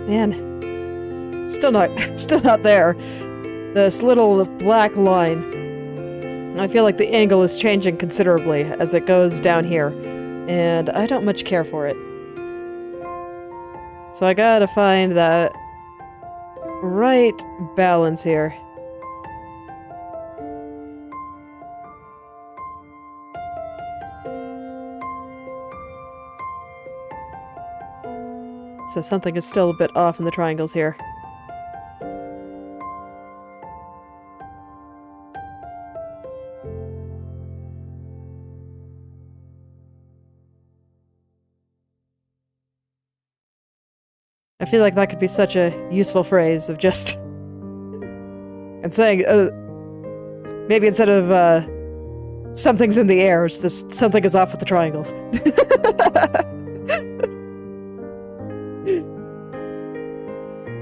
Man, still not there. This little black line. I feel like the angle is changing considerably as it goes down here, and I don't much care for it. So I gotta find that right balance here. So something is still a bit off in the triangles here. I feel like that could be such a useful phrase of just... and saying, maybe instead of, something's in the air, it's just something is off with the triangles.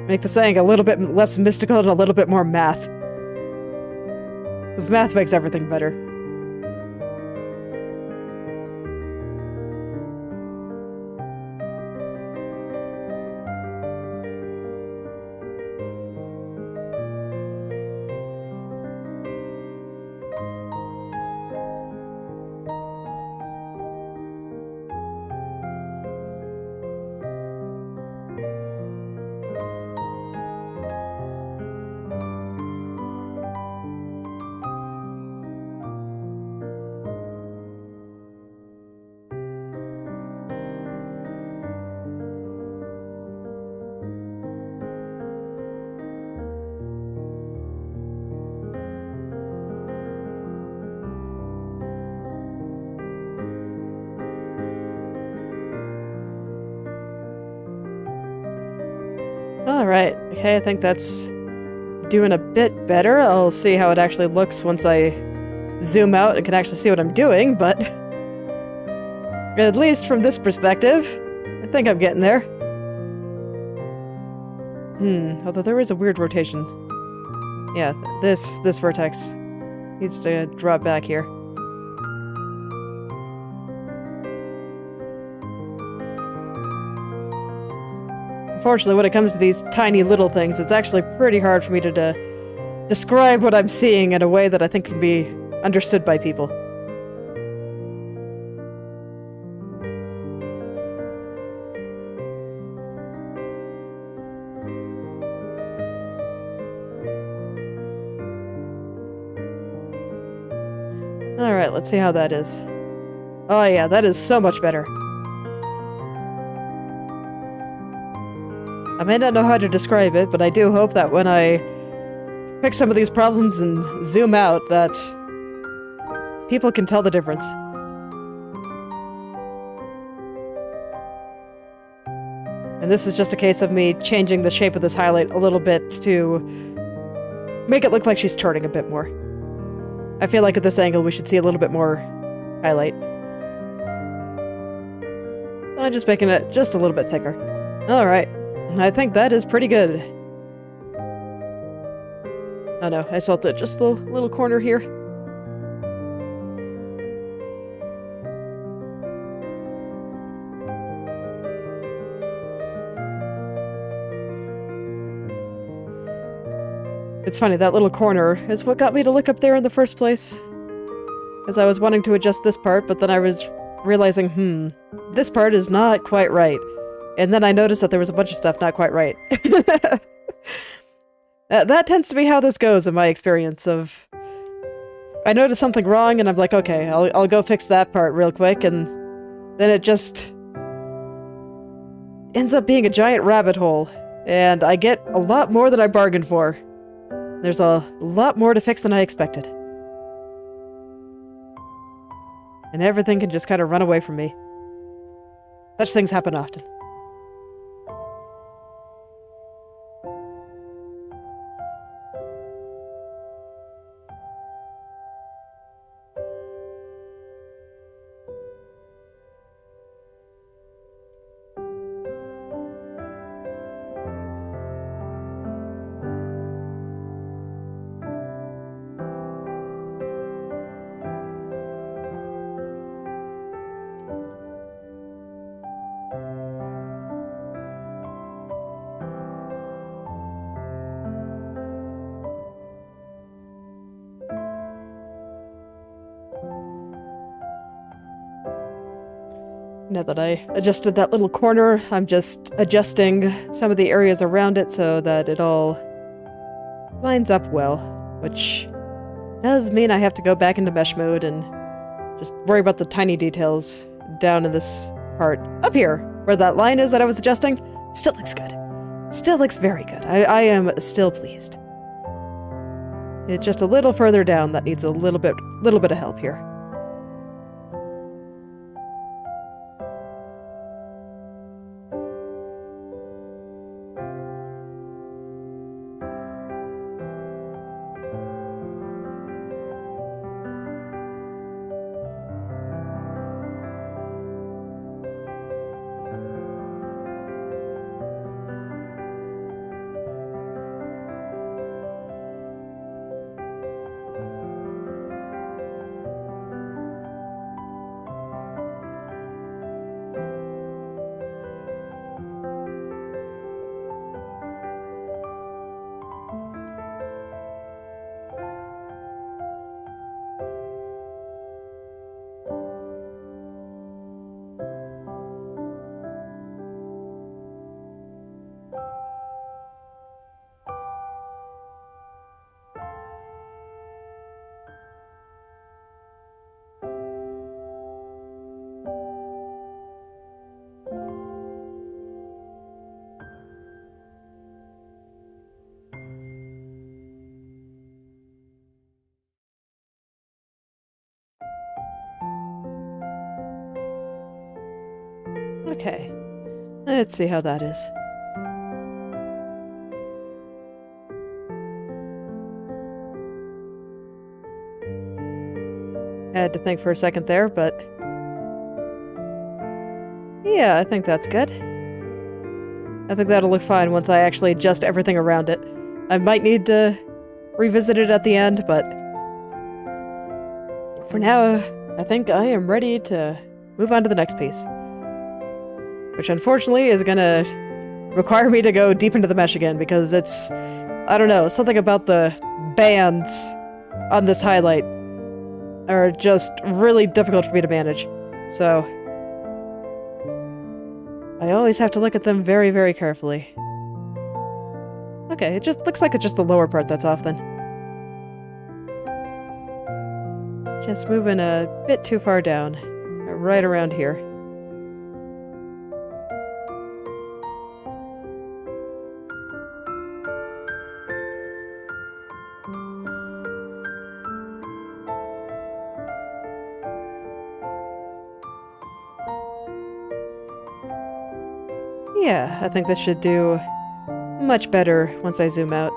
Make the saying a little bit less mystical and a little bit more math. Because math makes everything better. Alright, okay, I think that's doing a bit better. I'll see how it actually looks once I zoom out and can actually see what I'm doing, but at least from this perspective, I think I'm getting there. Although there is a weird rotation. Yeah, this vertex needs to drop back here. Unfortunately, when it comes to these tiny little things, it's actually pretty hard for me to describe what I'm seeing in a way that I think can be understood by people. Alright, let's see how that is. Oh yeah, that is so much better. I may not know how to describe it, but I do hope that when I fix some of these problems and zoom out, that people can tell the difference. And this is just a case of me changing the shape of this highlight a little bit to make it look like she's turning a bit more. I feel like at this angle we should see a little bit more highlight. I'm just making it just a little bit thicker. Alright, I think that is pretty good. Oh no, I saw just the little corner here. It's funny, that little corner is what got me to look up there in the first place. As I was wanting to adjust this part, but then I was realizing, this part is not quite right. And then I noticed that there was a bunch of stuff not quite right. That tends to be how this goes in my experience of... I notice something wrong and I'm like, okay, I'll go fix that part real quick, and then it just ends up being a giant rabbit hole. And I get a lot more than I bargained for. There's a lot more to fix than I expected. And everything can just kind of run away from me. Such things happen often. Now that I adjusted that little corner, I'm just adjusting some of the areas around it so that it all lines up well, which does mean I have to go back into mesh mode and just worry about the tiny details down in this part. Up here, where that line is that I was adjusting, still looks good. Still looks very good. I am still pleased. It's just a little further down that needs a little bit of help here. Okay, let's see how that is. had to think for a second there, but... yeah, I think that's good. I think that'll look fine once I actually adjust everything around it. I might need to revisit it at the end, but... for now, I think I am ready to move on to the next piece. Which unfortunately is gonna require me to go deep into the mesh again, because it's... I don't know, something about the bands on this highlight are just really difficult for me to manage. So... I always have to look at them very, very carefully. Okay, it just looks like it's just the lower part that's off then. Just moving a bit too far down. Right around here. Yeah, I think this should do much better once I zoom out.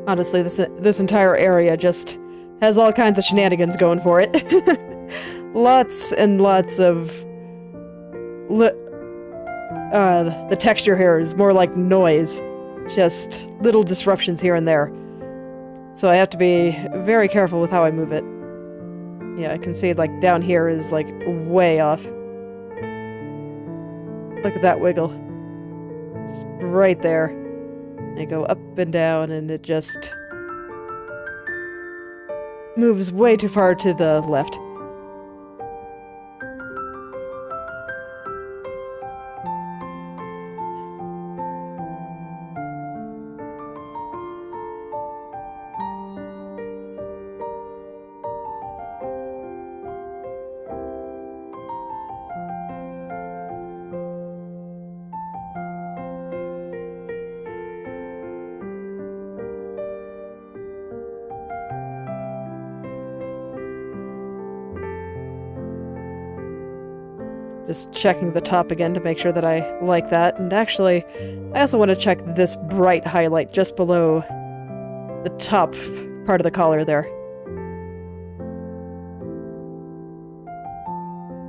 Honestly, this entire area just has all kinds of shenanigans going for it. Lots and lots of... the texture here is more like noise. Just little disruptions here and there. So I have to be very careful with how I move it. Yeah, I can see like down here is like way off. Look at that wiggle. Just right there. I go up and down and it just moves way too far to the left. Just checking the top again to make sure that I like that. And actually, I also want to check this bright highlight just below the top part of the collar there.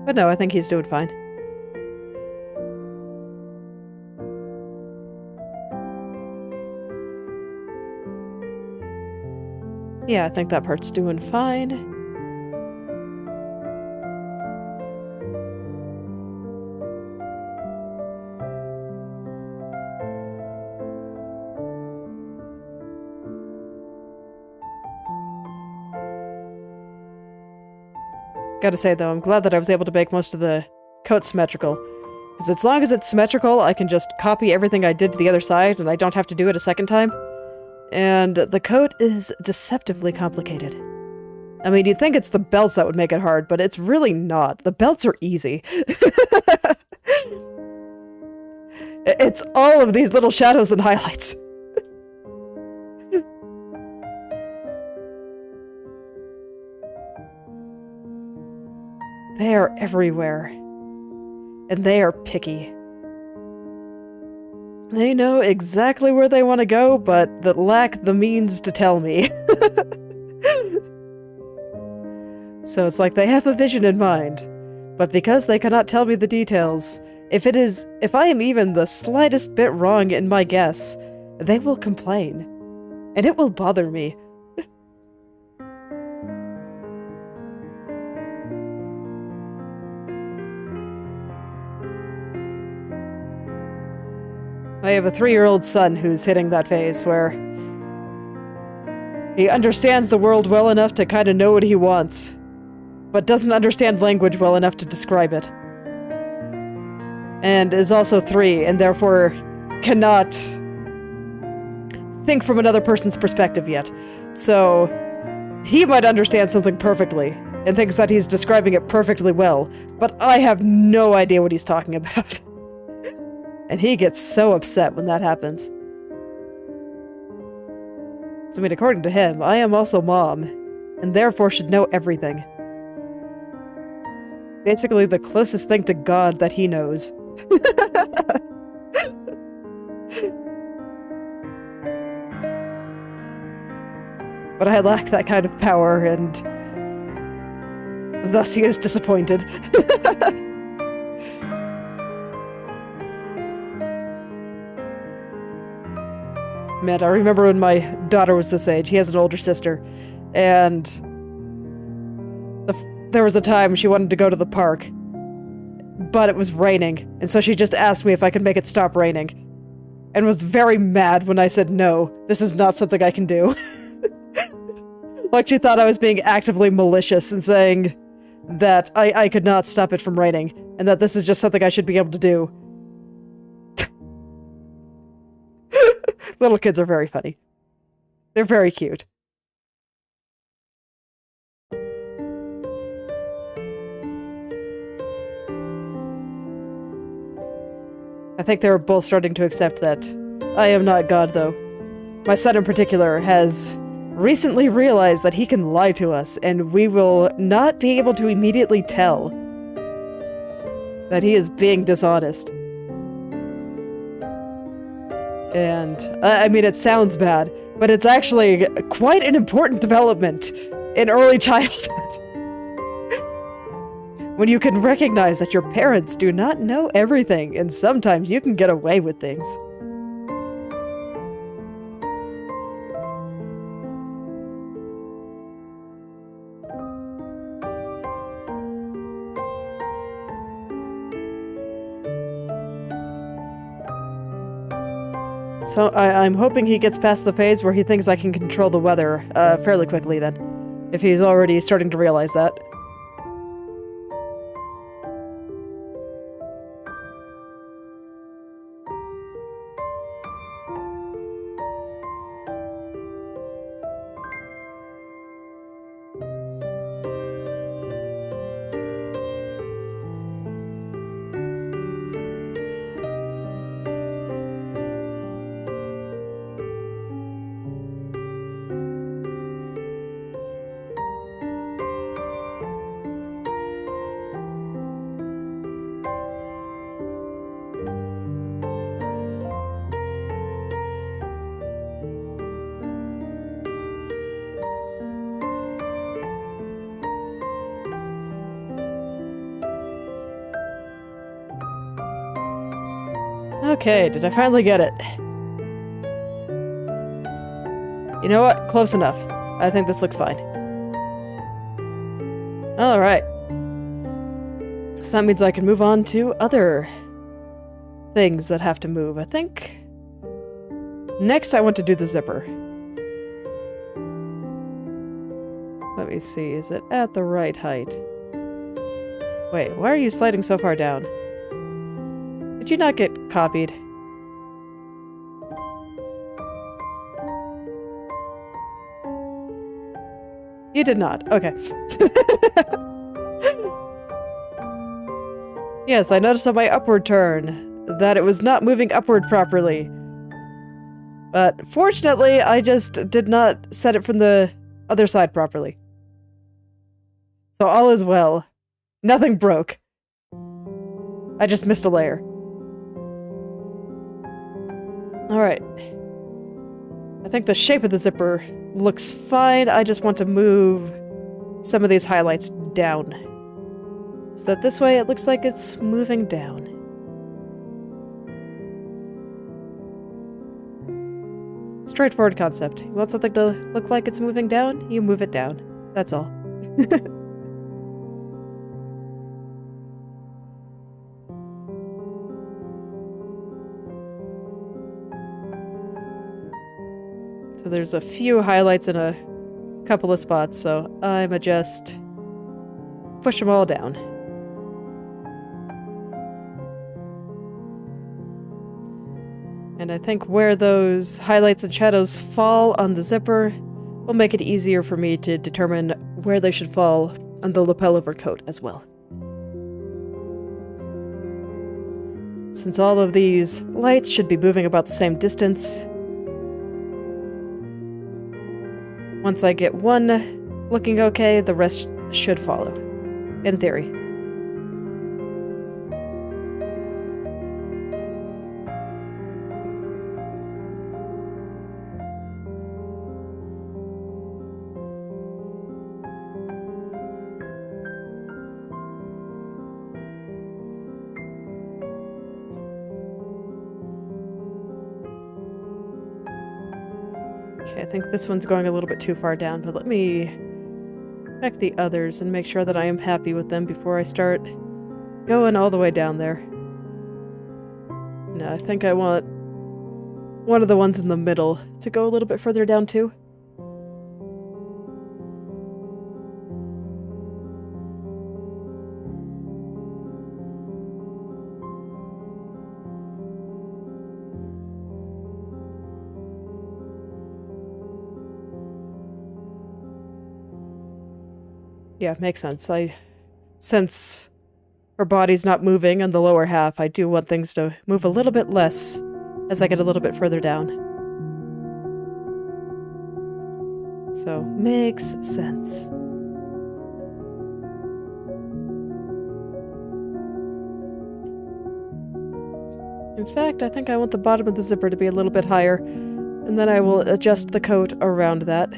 But no, I think he's doing fine. Yeah, I think that part's doing fine. Gotta say though, I'm glad that I was able to make most of the coat symmetrical. Because as long as it's symmetrical, I can just copy everything I did to the other side and I don't have to do it a second time. And the coat is deceptively complicated. I mean, you'd think it's the belts that would make it hard, but it's really not. The belts are easy. It's all of these little shadows and highlights. They are everywhere. And they are picky. They know exactly where they want to go, but that lack the means to tell me. So it's like they have a vision in mind, but because they cannot tell me the details, if I am even the slightest bit wrong in my guess, they will complain. And it will bother me. I have a 3-year-old son who's hitting that phase where he understands the world well enough to kind of know what he wants, but doesn't understand language well enough to describe it. And is also 3, and therefore cannot think from another person's perspective yet. So he might understand something perfectly, and thinks that he's describing it perfectly well, but I have no idea what he's talking about. And he gets so upset when that happens. So, I mean, according to him, I am also mom, and therefore should know everything. Basically the closest thing to God that he knows. But I lack that kind of power, and thus he is disappointed. Man, I remember when my daughter was this age. He has an older sister, and there was a time she wanted to go to the park, but it was raining, and so she just asked me if I could make it stop raining, and was very mad when I said no, this is not something I can do. Like she thought I was being actively malicious and saying that I could not stop it from raining, and that this is just something I should be able to do. Little kids are very funny. They're very cute. I think they were both starting to accept that I am not God, though. My son in particular has recently realized that he can lie to us, and we will not be able to immediately tell that he is being dishonest. And, I mean, it sounds bad, but it's actually quite an important development in early childhood. When you can recognize that your parents do not know everything, and sometimes you can get away with things. So I'm hoping he gets past the phase where he thinks I can control the weather fairly quickly then, if he's already starting to realize that. Okay, did I finally get it? You know what? Close enough. I think this looks fine. Alright. So that means I can move on to other things that have to move, I think. Next, I want to do the zipper. Let me see, is it at the right height? Wait, why are you sliding so far down? Did you not get copied? You did not. Okay. Yes, I noticed on my upward turn that it was not moving upward properly. But fortunately, I just did not set it from the other side properly. So all is well. Nothing broke. I just missed a layer. Alright. I think the shape of the zipper looks fine. I just want to move some of these highlights down. So that this way it looks like it's moving down. Straightforward concept. You want something to look like it's moving down? You move it down. That's all. So there's a few highlights in a couple of spots, so I'ma just push them all down. And I think where those highlights and shadows fall on the zipper will make it easier for me to determine where they should fall on the lapel of her coat as well. Since all of these lights should be moving about the same distance, once I get one looking okay, the rest should follow, in theory. Okay, I think this one's going a little bit too far down, but let me check the others and make sure that I am happy with them before I start going all the way down there. No, I think I want one of the ones in the middle to go a little bit further down too. Yeah, makes sense. Since her body's not moving in the lower half, I do want things to move a little bit less as I get a little bit further down. So, makes sense. In fact, I think I want the bottom of the zipper to be a little bit higher, and then I will adjust the coat around that.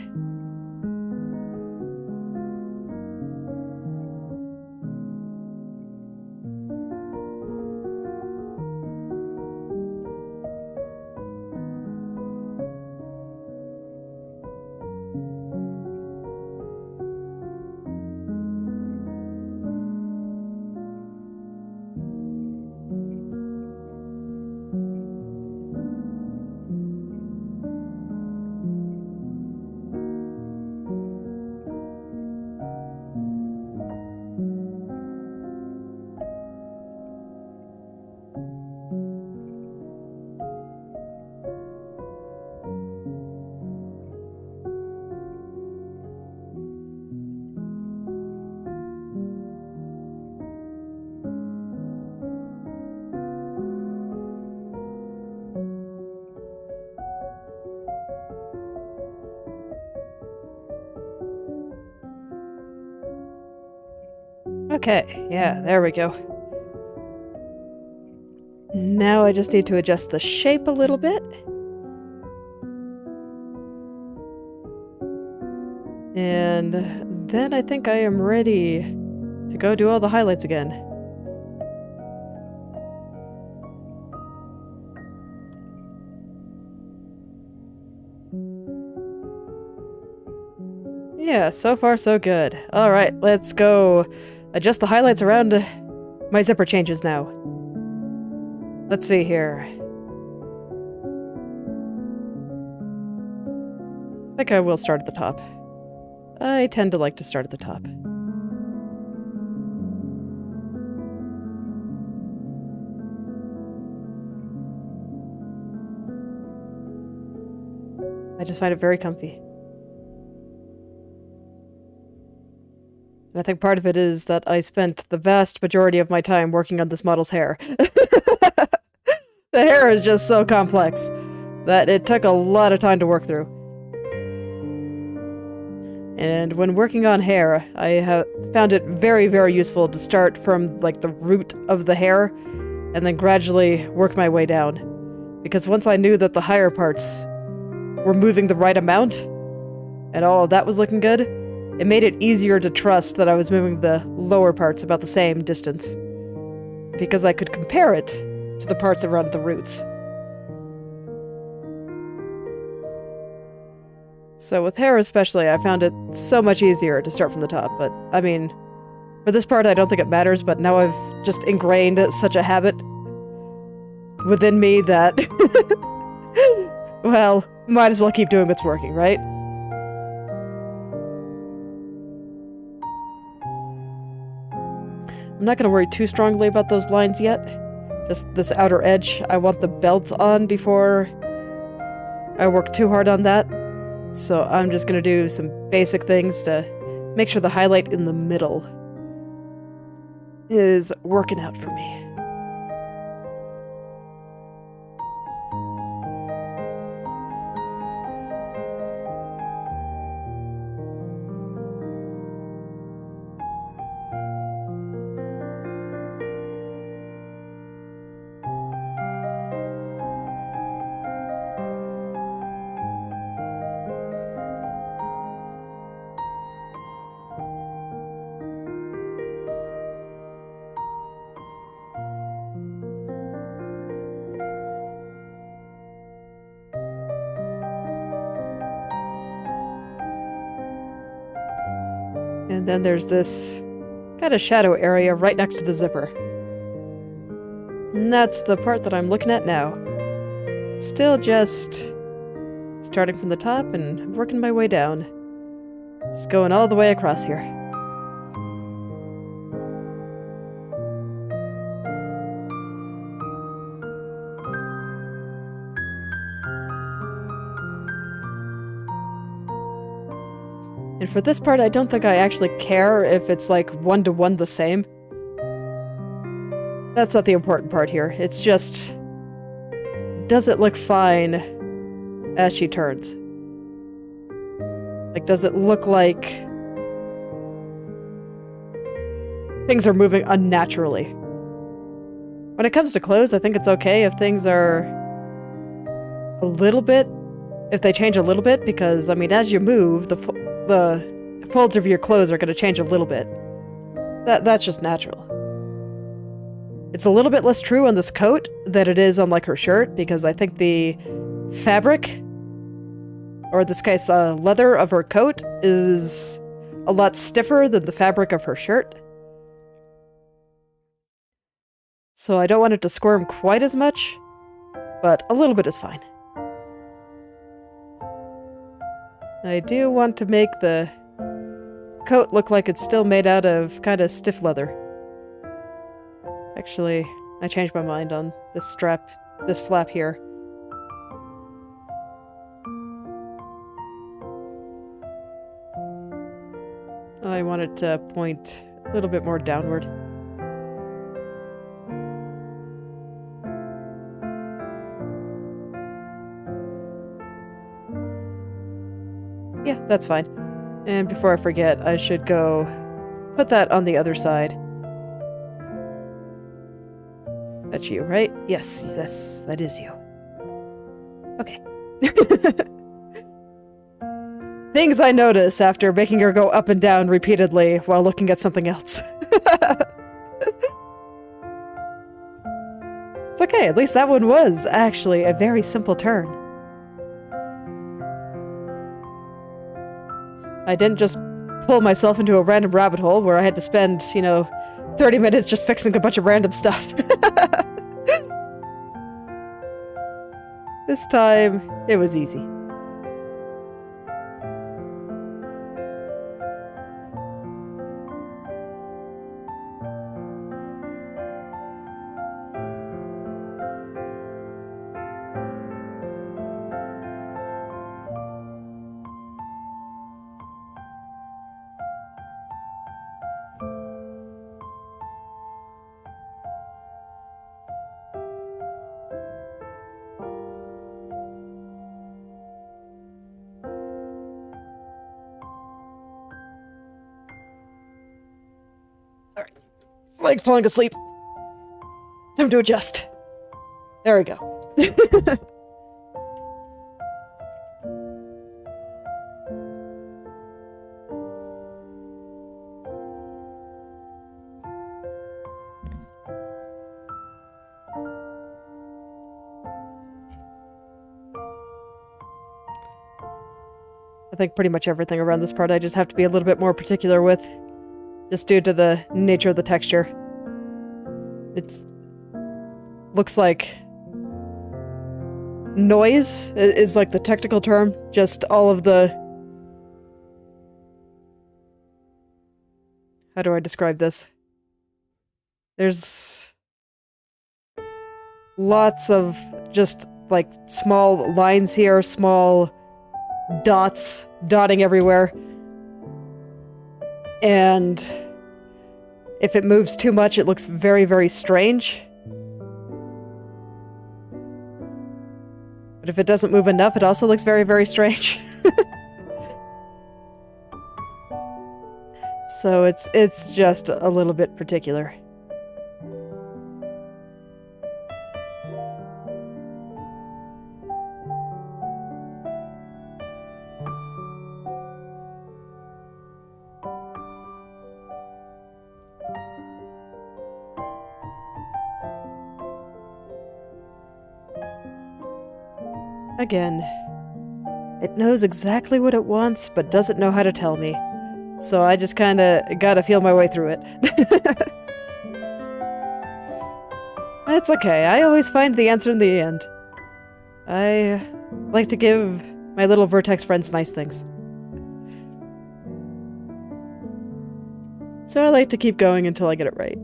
Okay, yeah, there we go. Now I just need to adjust the shape a little bit. And then I think I am ready to go do all the highlights again. Yeah, so far so good. Alright, let's go adjust the highlights around my zipper changes now. Let's see here. I think I will start at the top. I tend to like to start at the top. I just find it very comfy. And I think part of it is that I spent the vast majority of my time working on this model's hair. The hair is just so complex that it took a lot of time to work through. And when working on hair, I have found it very, very useful to start from like the root of the hair and then gradually work my way down. Because once I knew that the higher parts were moving the right amount and all of that was looking good, it made it easier to trust that I was moving the lower parts about the same distance. Because I could compare it to the parts around the roots. So with hair especially, I found it so much easier to start from the top, but I mean, for this part I don't think it matters, but now I've just ingrained such a habit within me that, well, might as well keep doing what's working, right? I'm not going to worry too strongly about those lines yet. Just this outer edge, I want the belt on before I work too hard on that. So I'm just going to do some basic things to make sure the highlight in the middle is working out for me. And then there's this kind of shadow area right next to the zipper. And that's the part that I'm looking at now. Still just starting from the top and working my way down. Just going all the way across here. And for this part, I don't think I actually care if it's like one-to-one the same. That's not the important part here. It's just, does it look fine as she turns? Like, does it look like things are moving unnaturally? When it comes to clothes, I think it's okay if things are a little bit, if they change a little bit, because, I mean, as you move, the folds of your clothes are going to change a little bit. That's just natural. It's a little bit less true on this coat than it is on, like, her shirt, because I think the fabric, or in this case, leather of her coat, is a lot stiffer than the fabric of her shirt. So I don't want it to squirm quite as much, but a little bit is fine. I do want to make the coat look like it's still made out of kind of stiff leather. Actually, I changed my mind on this strap, this flap here. I want it to point a little bit more downward. Yeah, that's fine. And before I forget, I should go put that on the other side. That's you, right? Yes, that is you. Okay. Things I notice after making her go up and down repeatedly while looking at something else. It's okay, at least that one was actually a very simple turn. I didn't just pull myself into a random rabbit hole where I had to spend, 30 minutes just fixing a bunch of random stuff. This time, it was easy. Like falling asleep. Time to adjust. There we go. I think pretty much everything around this part I just have to be a little bit more particular with. Just due to the nature of the texture. It's looks like noise is like the technical term. Just all of the... How do I describe this? There's lots of just like small lines here, small dots dotting everywhere. And if it moves too much, it looks very, very strange. But if it doesn't move enough, it also looks very, very strange. So it's just a little bit particular. Again, it knows exactly what it wants, but doesn't know how to tell me. so I just kind of gotta feel my way through it. It's okay, I always find the answer in the end. I like to give my little Vertex friends nice things. So I like to keep going until I get it right.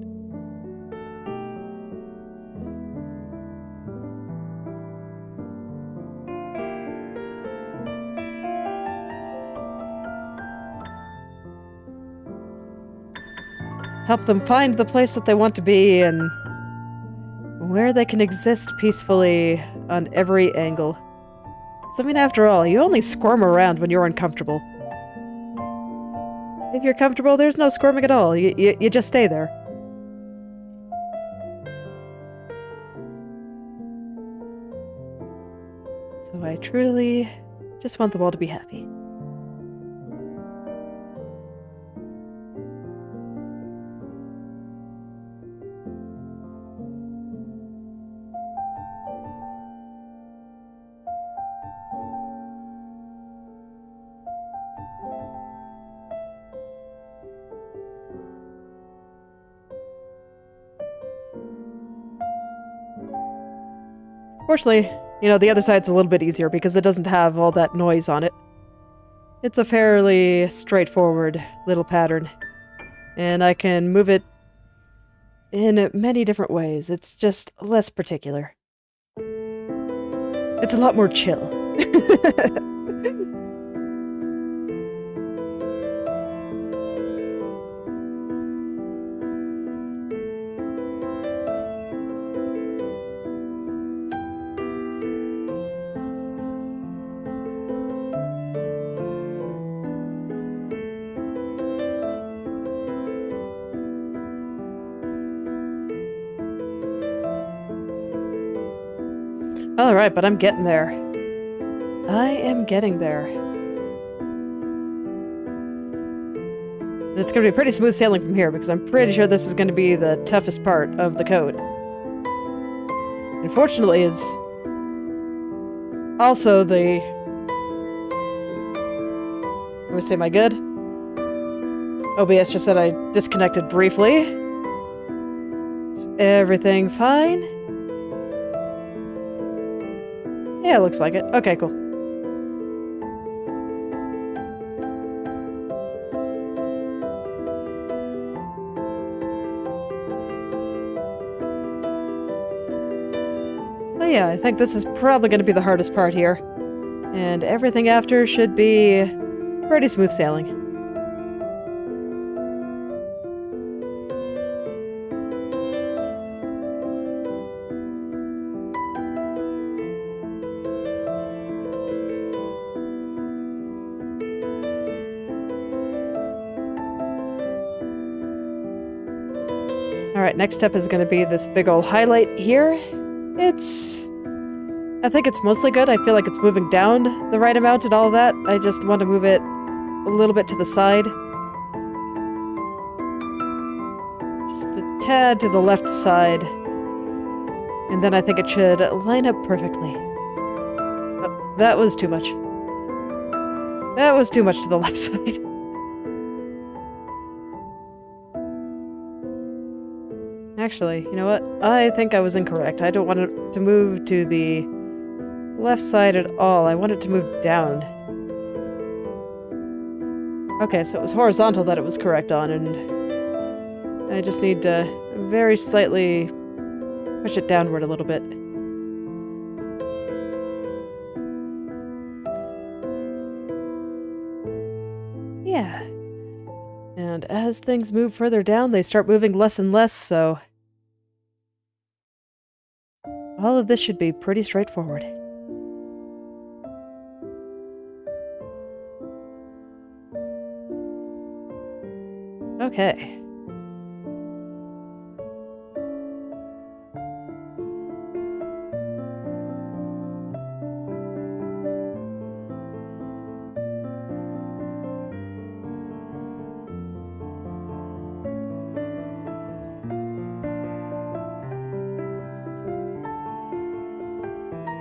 Help them find the place that they want to be and where they can exist peacefully on every angle. So, I mean, after all, you only squirm around when you're uncomfortable. If you're comfortable, there's no squirming at all. You just stay there. So I truly just want them all to be happy. Fortunately, you know, the other side's a little bit easier because it doesn't have all that noise on it. It's a fairly straightforward little pattern, and I can move it in many different ways. It's just less particular. It's a lot more chill. Alright, but I'm getting there. I am getting there. And it's going to be pretty smooth sailing from here, because I'm pretty sure this is going to be the toughest part of the code. Unfortunately, it's also the... Let me say, am I good? OBS just said I disconnected briefly. Is everything fine? Yeah, it looks like it. Okay, cool. But yeah, I think this is probably going to be the hardest part here. And everything after should be pretty smooth sailing. Alright, next step is going to be this big ol' highlight here. I think it's mostly good. I feel like it's moving down the right amount and all that. I just want to move it a little bit to the side. Just a tad to the left side. And then I think it should line up perfectly. Oh, that was too much. That was too much to the left side. Actually, you know what? I think I was incorrect. I don't want it to move to the left side at all. I want it to move down. Okay, so it was horizontal that it was correct on, and I just need to very slightly push it downward a little bit. Yeah. And as things move further down, they start moving less and less, so all of this should be pretty straightforward. Okay.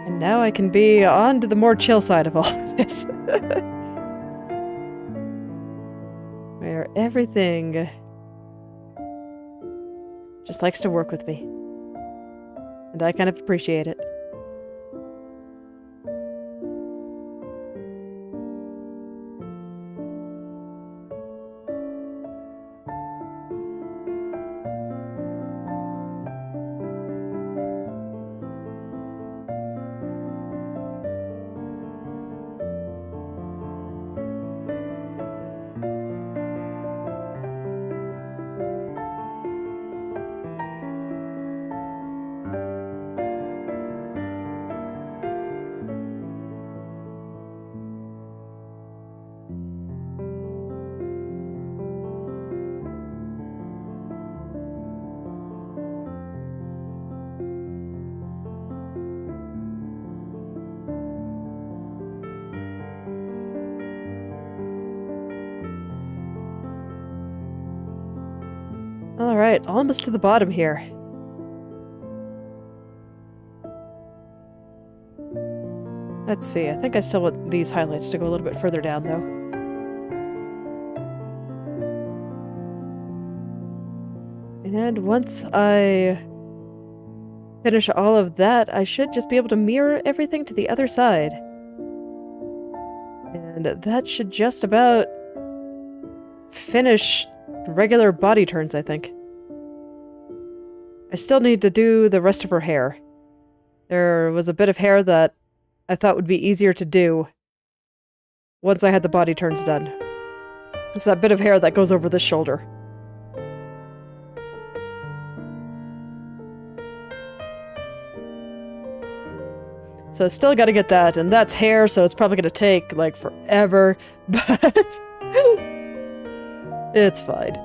And now I can be on to the more chill side of all of this. everything just likes to work with me. And I kind of appreciate it. Alright, almost to the bottom here. Let's see, I think I still want these highlights to go a little bit further down, though. And once I finish all of that, I should just be able to mirror everything to the other side. And that should just about finish regular body turns, I think. I still need to do the rest of her hair. There was a bit of hair that I thought would be easier to do once I had the body turns done. It's that bit of hair that goes over the shoulder. So still gotta get that, and that's hair, so it's probably gonna take, like, forever, but it's fine.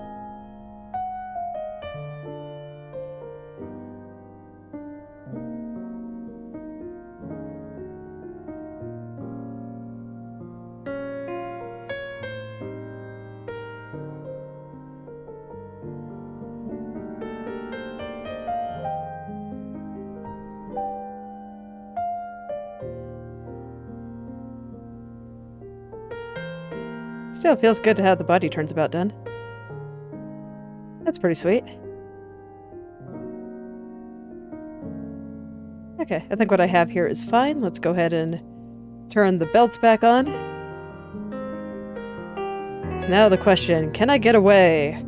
Still feels good to have the body turns about done. That's pretty sweet. Okay, I think what I have here is fine. Let's go ahead and turn the belts back on. So now the question, can I get away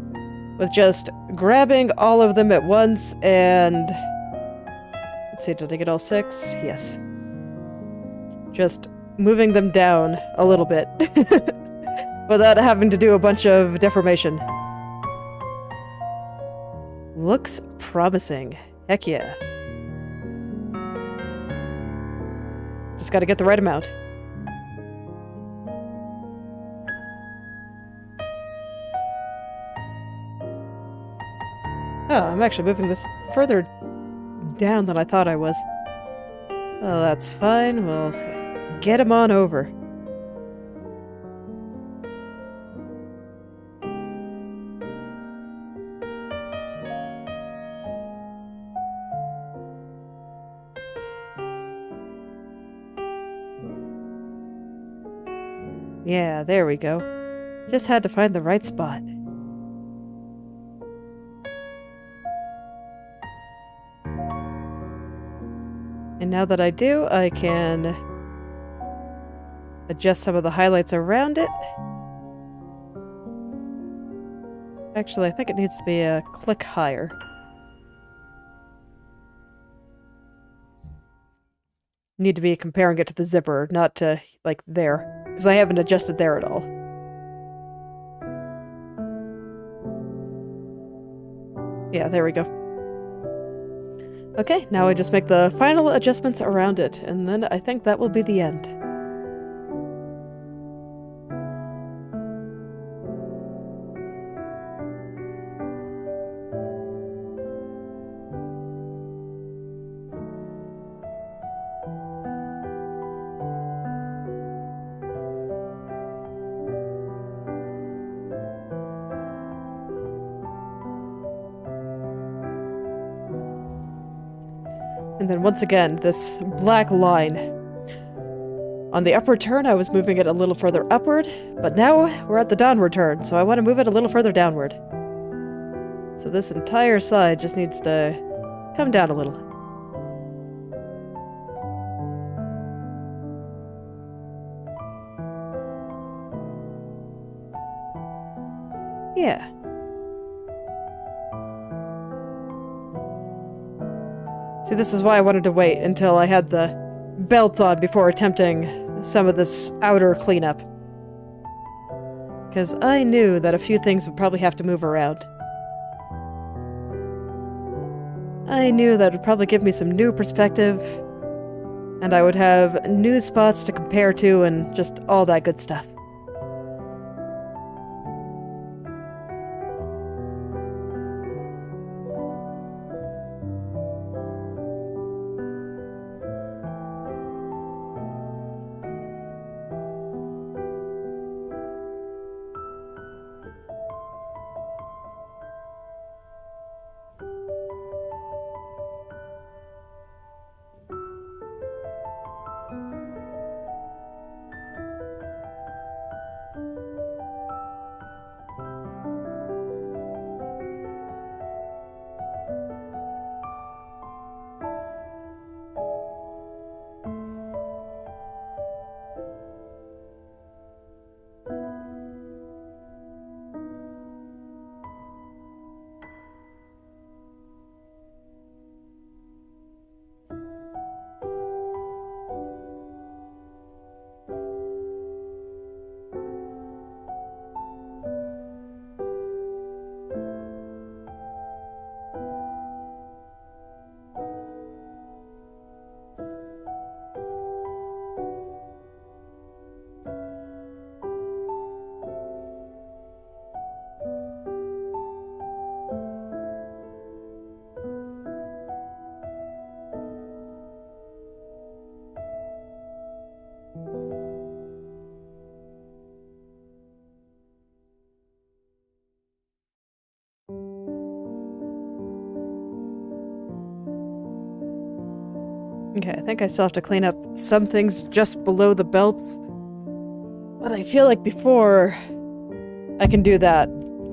with just grabbing all of them at once and... Let's see, did I get all 6? Yes. Just moving them down a little bit. Without having to do a bunch of deformation. Looks promising. Heck yeah. Just gotta get the right amount. Oh, I'm actually moving this further down than I thought I was. Well, that's fine. We'll get him on over. Yeah, there we go. Just had to find the right spot. And now that I do, I can adjust some of the highlights around it. Actually, I think it needs to be a click higher. Need to be comparing it to the zipper, not to, like, there. Because I haven't adjusted there at all. Yeah, there we go. Okay, now I just make the final adjustments around it, and then I think that will be the end. And then once again, this black line On the upward turn, I was moving it a little further upward, but now we're at the downward turn, so I want to move it a little further downward. So this entire side just needs to come down a little. Yeah. See, this is why I wanted to wait until I had the belt on before attempting some of this outer cleanup. Because I knew that a few things would probably have to move around. I knew that would probably give me some new perspective, and I would have new spots to compare to and just all that good stuff. Okay, I think I still have to clean up some things just below the belts. But I feel like before I can do that,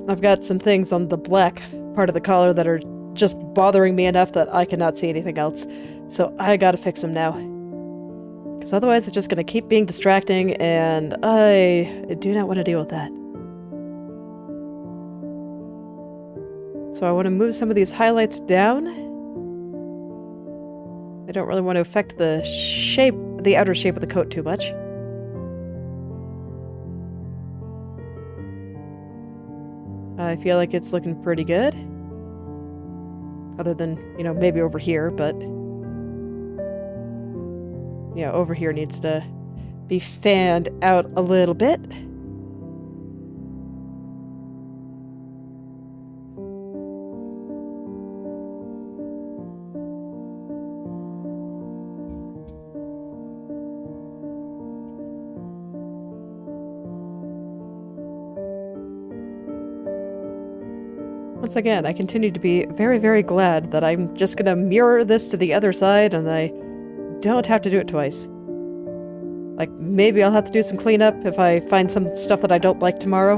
I've got some things on the black part of the collar that are just bothering me enough that I cannot see anything else. So I gotta fix them now. Because otherwise it's just gonna keep being distracting, and I do not want to deal with that. So I want to move some of these highlights down. I don't really want to affect the shape, the outer shape of the coat too much. I feel like it's looking pretty good. Other than, you know, maybe over here, but... yeah, over here needs to be fanned out a little bit. Once again, I continue to be very, very glad that I'm just gonna mirror this to the other side and I don't have to do it twice. Like, maybe I'll have to do some cleanup if I find some stuff that I don't like tomorrow.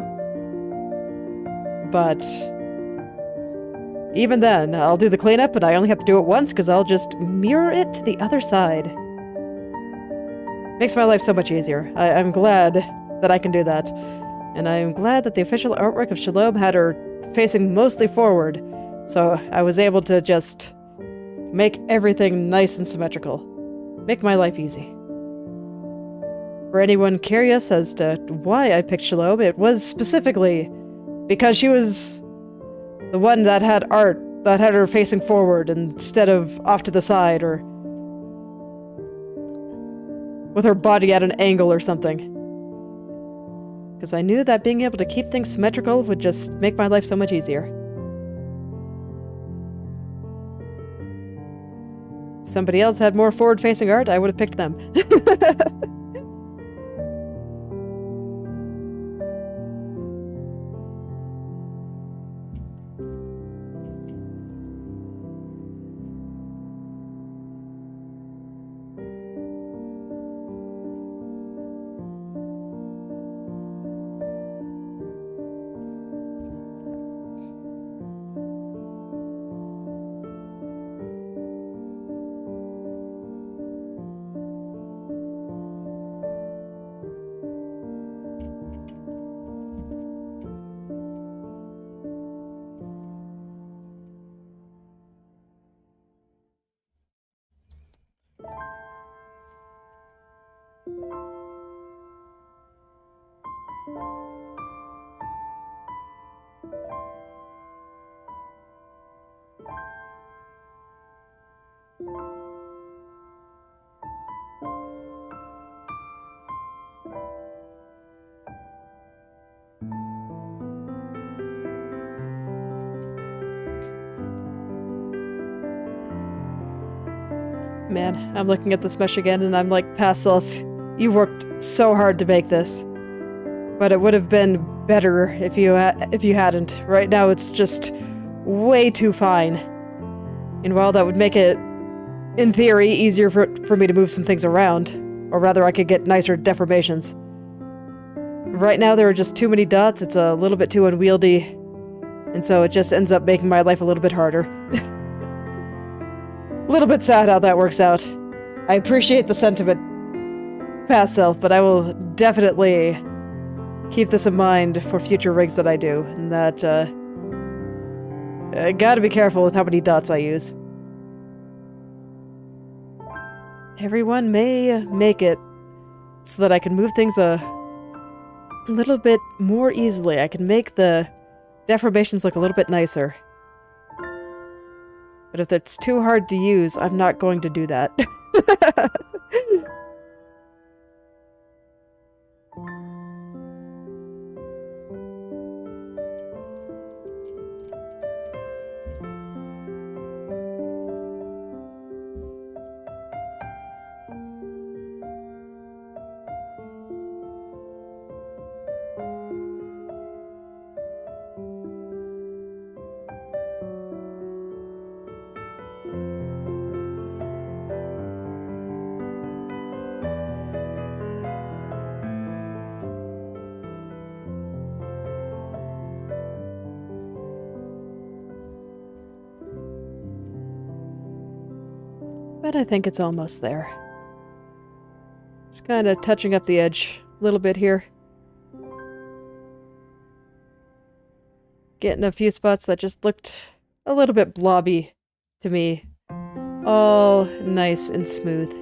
But even then, I'll do the cleanup and I only have to do it once because I'll just mirror it to the other side. Makes my life so much easier. I'm glad that I can do that. And I'm glad that the official artwork of Shalom had her facing mostly forward, so I was able to just make everything nice and symmetrical. Make my life easy. For anyone curious as to why I picked Shalom, it was specifically because she was the one that had art that had her facing forward instead of off to the side or with her body at an angle or something. Because I knew that being able to keep things symmetrical would just make my life so much easier. Somebody else had more forward-facing art, I would have picked them. Man, I'm looking at this mesh again and I'm like, past self, you worked so hard to make this. But it would have been better if you hadn't. Right now it's just way too fine. And while that would make it, in theory, easier for me to move some things around, or rather I could get nicer deformations. Right now there are just too many dots, it's a little bit too unwieldy, and so it just ends up making my life a little bit harder. A little bit sad how that works out. I appreciate the sentiment, past self, but I will definitely keep this in mind for future rigs that I do, and that, I gotta be careful with how many dots I use. Everyone may make it so that I can move things a little bit more easily. I can make the deformations look a little bit nicer. But if it's too hard to use, I'm not going to do that. But I think it's almost there. Just kind of touching up the edge a little bit here. Getting a few spots that just looked a little bit blobby to me. All nice and smooth.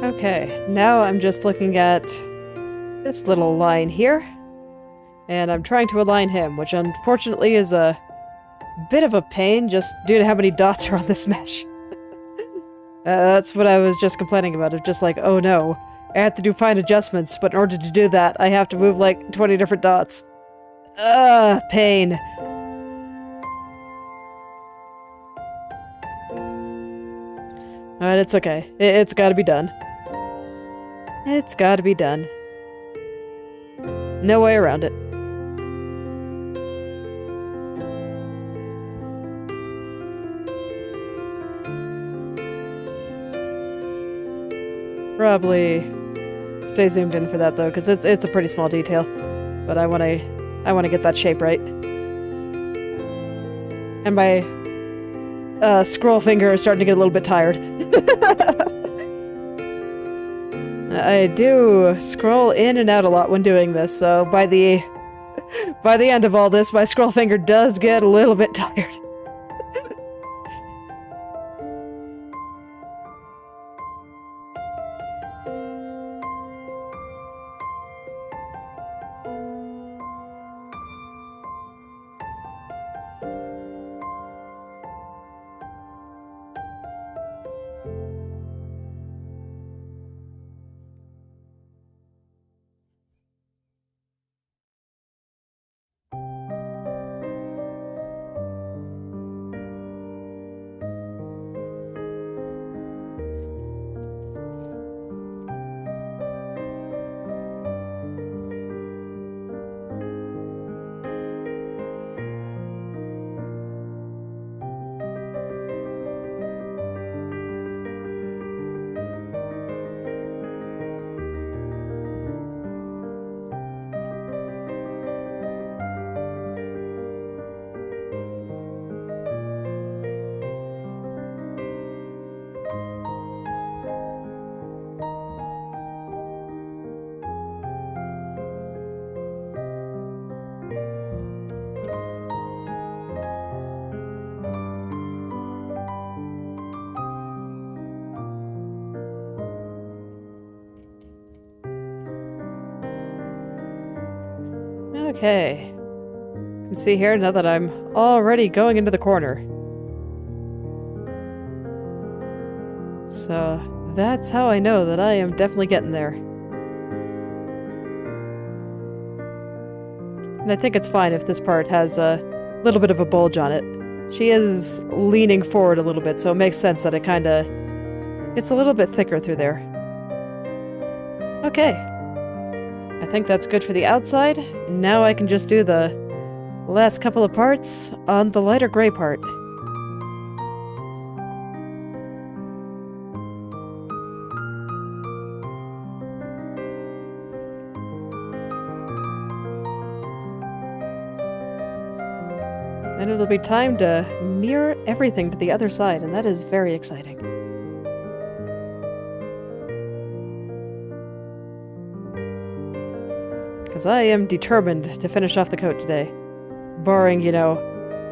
Okay, now I'm just looking at this little line here, and I'm trying to align him, which unfortunately is a bit of a pain just due to how many dots are on this mesh. That's what I was just complaining about. It's just like, oh no, I have to do fine adjustments, but in order to do that, I have to move like 20 different dots. Pain. Alright, it's okay. It's gotta be done. It's gotta be done. No way around it. Probably stay zoomed in for that though, because it's a pretty small detail. But I wanna get that shape right. And my scroll finger is starting to get a little bit tired. I do scroll in and out a lot when doing this, so by the end of all this, my scroll finger does get a little bit tired. Okay. You can see here now that I'm already going into the corner. So that's how I know that I am definitely getting there. And I think it's fine if this part has a little bit of a bulge on it. She is leaning forward a little bit, so it makes sense that it kind of gets a little bit thicker through there. Okay. I think that's good for the outside. Now I can just do the last couple of parts on the lighter gray part. And it'll be time to mirror everything to the other side, and that is very exciting. Because I am determined to finish off the coat today. Barring, you know,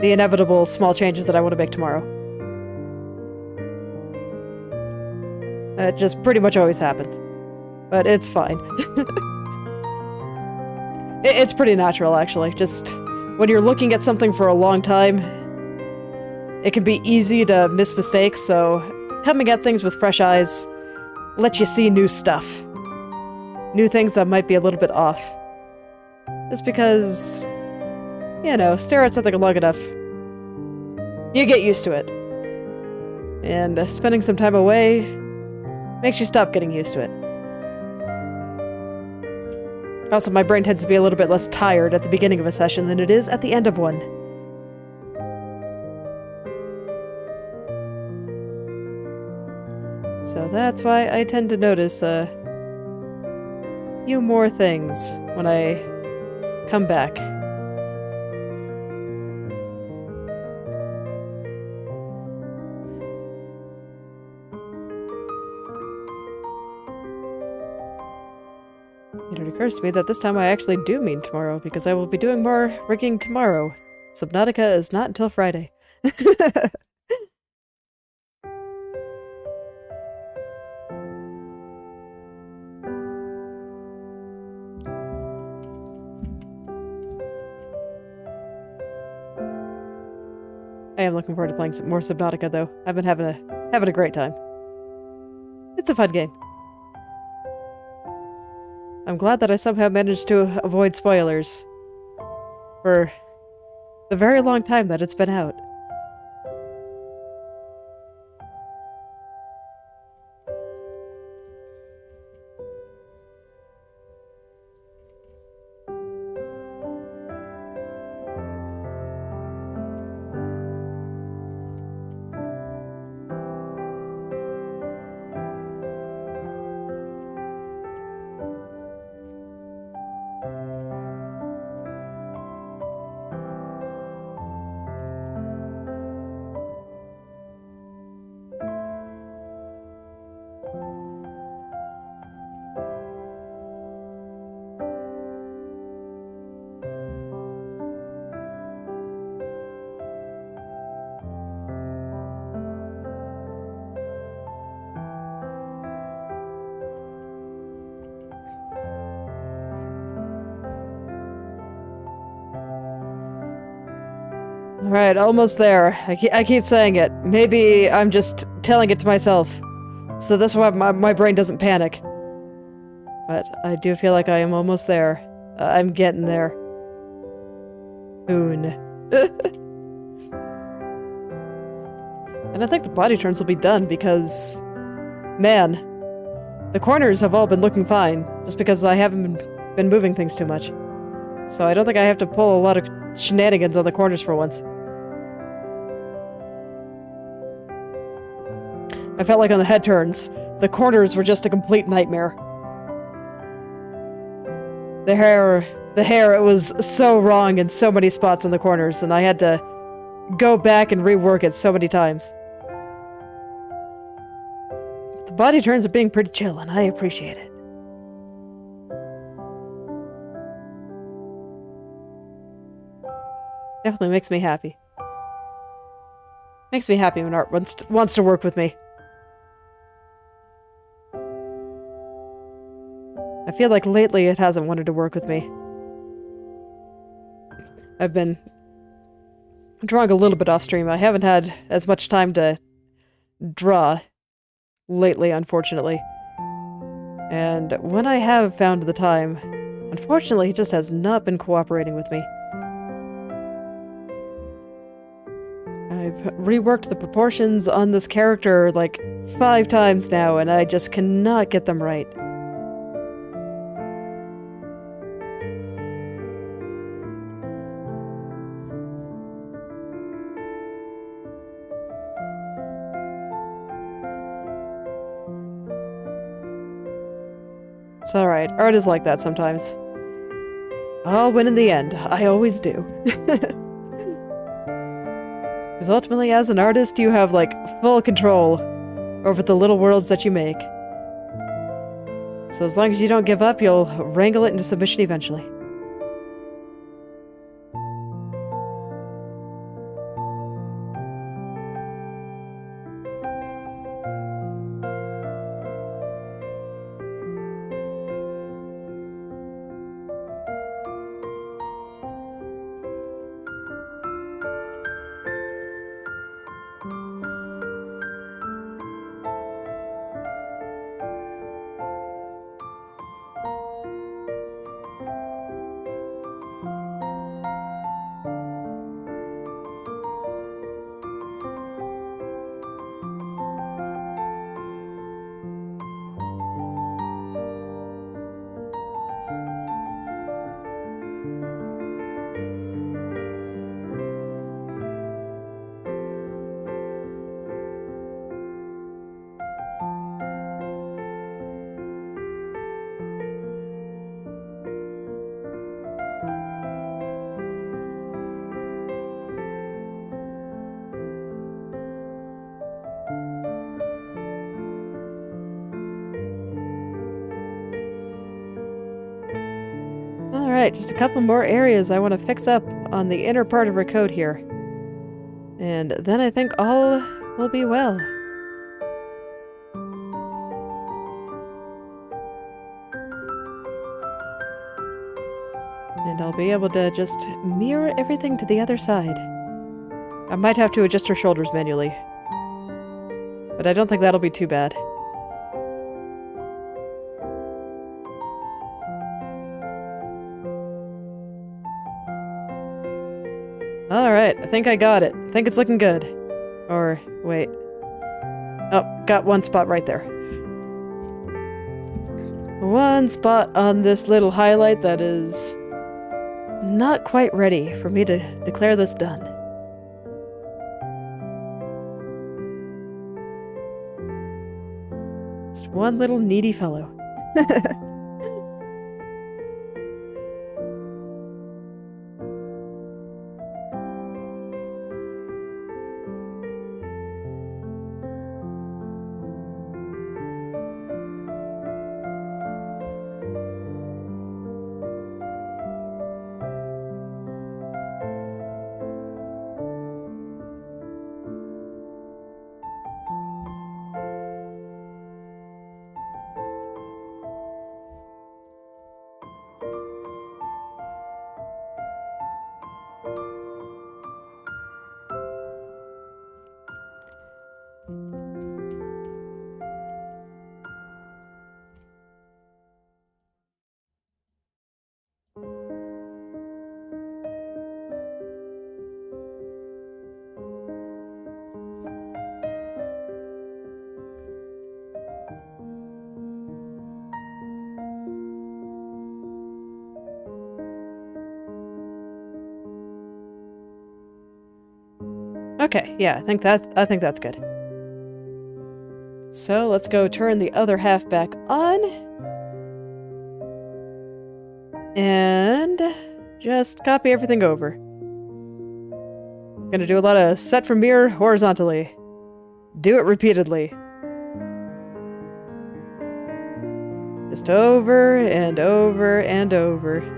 the inevitable small changes that I want to make tomorrow. That just pretty much always happens. But it's fine. It's pretty natural, actually. Just when you're looking at something for a long time, it can be easy to miss mistakes, so coming at things with fresh eyes lets you see new stuff. New things that might be a little bit off. Just because, you know, stare at something long enough, you get used to it. And spending some time away makes you stop getting used to it. Also, my brain tends to be a little bit less tired at the beginning of a session than it is at the end of one. So that's why I tend to notice a few more things when I come back. It occurs to me that this time I actually do mean tomorrow, because I will be doing more rigging tomorrow. Subnautica is not until Friday. I am looking forward to playing some more Subnautica, though. I've been having a great time. It's a fun game. I'm glad that I somehow managed to avoid spoilers for the very long time that it's been out. Alright, almost there. I keep saying it. Maybe I'm just telling it to myself. So that's why my brain doesn't panic. But I do feel like I am almost there. I'm getting there. Soon. And I think the body turns will be done because... Man. The corners have all been looking fine. Just because I haven't been moving things too much. So I don't think I have to pull a lot of shenanigans on the corners for once. I felt like on the head turns, the corners were just a complete nightmare. The hair, it was so wrong in so many spots in the corners, and I had to go back and rework it so many times. The body turns are being pretty chill, and I appreciate it. Definitely makes me happy. Makes me happy when art wants to work with me. I feel like lately it hasn't wanted to work with me. I've been drawing a little bit off stream. I haven't had as much time to draw lately, unfortunately. And when I have found the time, unfortunately, he just has not been cooperating with me. I've reworked the proportions on this character like 5 times now, and I just cannot get them right. It's alright, art is like that sometimes. I'll win in the end, I always do. Because ultimately, as an artist, you have, like, full control over the little worlds that you make. So as long as you don't give up, you'll wrangle it into submission eventually. Alright, just a couple more areas I want to fix up on the inner part of her coat here. And then I think all will be well. And I'll be able to just mirror everything to the other side. I might have to adjust her shoulders manually. But I don't think that'll be too bad. Alright, I think I got it. I think it's looking good. Or, wait. Oh, got one spot right there. One spot on this little highlight that is not quite ready for me to declare this done. Just one little needy fellow. Okay, yeah, I think that's good. So let's go turn the other half back on. And just copy everything over. Gonna do a lot of set from mirror horizontally. Do it repeatedly. Just over and over and over.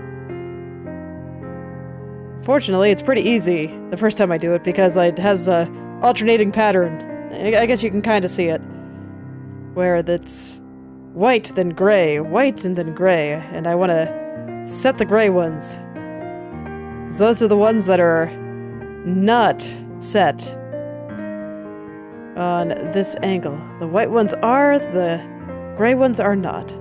Fortunately, it's pretty easy the first time I do it because it has a alternating pattern. I guess you can kind of see it. Where it's white, then gray, white, and then gray. And I want to set the gray ones. So those are the ones that are not set on this angle. The white ones are, the gray ones are not.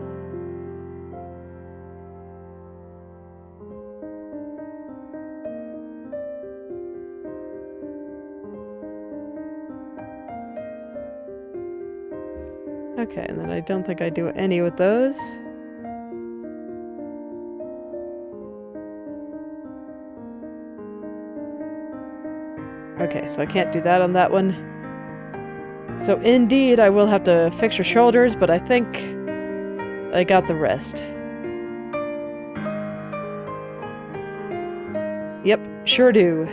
Okay, and then I don't think I do any with those. Okay, so I can't do that on that one. So indeed, I will have to fix your shoulders, but I think I got the rest. Yep, sure do.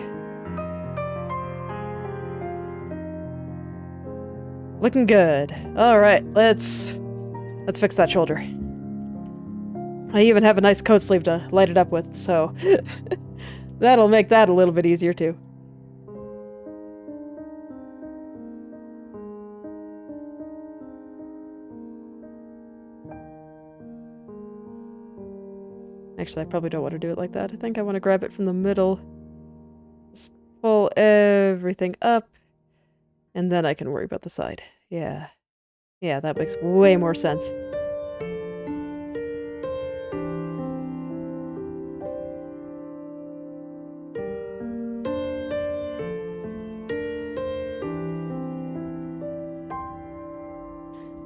Looking good. Alright, let's fix that shoulder. I even have a nice coat sleeve to light it up with, so that'll make that a little bit easier too. Actually, I probably don't want to do it like that. I think I want to grab it from the middle. Just pull everything up. And then I can worry about the side. Yeah. Yeah, that makes way more sense.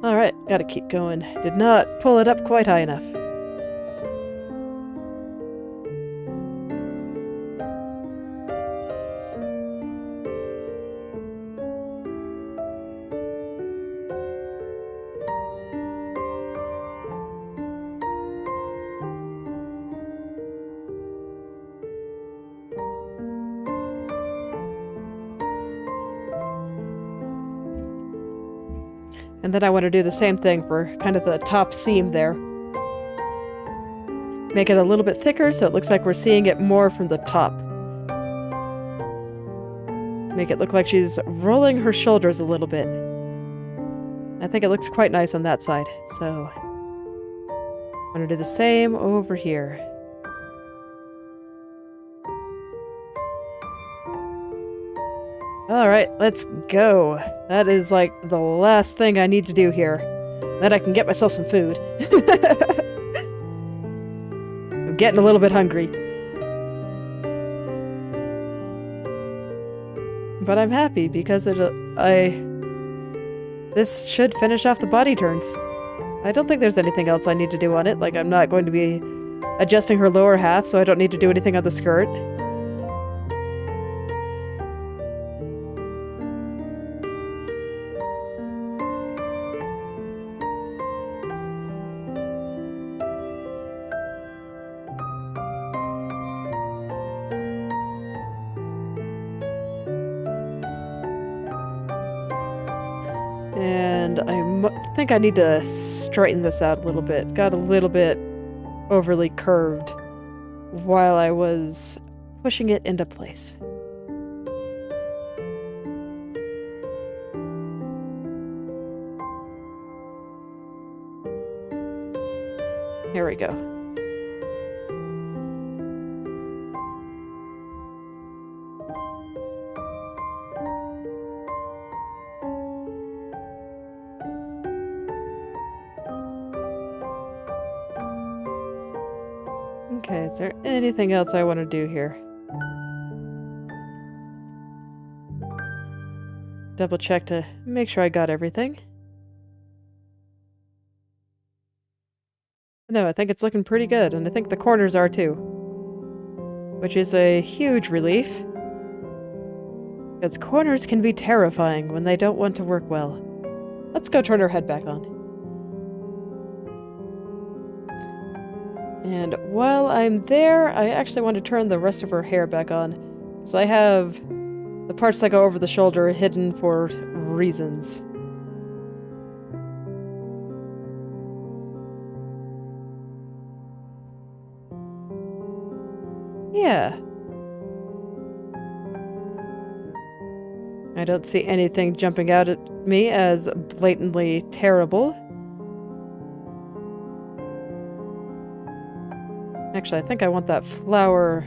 Alright, gotta keep going. Did not pull it up quite high enough. And then I want to do the same thing for kind of the top seam there. Make it a little bit thicker so it looks like we're seeing it more from the top. Make it look like she's rolling her shoulders a little bit. I think it looks quite nice on that side, so I'm going to do the same over here. Alright, let's go. That is like the last thing I need to do here. Then I can get myself some food. I'm getting a little bit hungry. But I'm happy because this should finish off the body turns. I don't think there's anything else I need to do on it. Like, I'm not going to be adjusting her lower half, so I don't need to do anything on the skirt. And I think I need to straighten this out a little bit. Got a little bit overly curved while I was pushing it into place. Here we go. Okay, is there anything else I want to do here? Double check to make sure I got everything. No, I think it's looking pretty good, and I think the corners are too. Which is a huge relief. Because corners can be terrifying when they don't want to work well. Let's go turn her head back on. And while I'm there, I actually want to turn the rest of her hair back on. So I have the parts that go over the shoulder hidden for reasons. Yeah. I don't see anything jumping out at me as blatantly terrible. Actually, I think I want that flower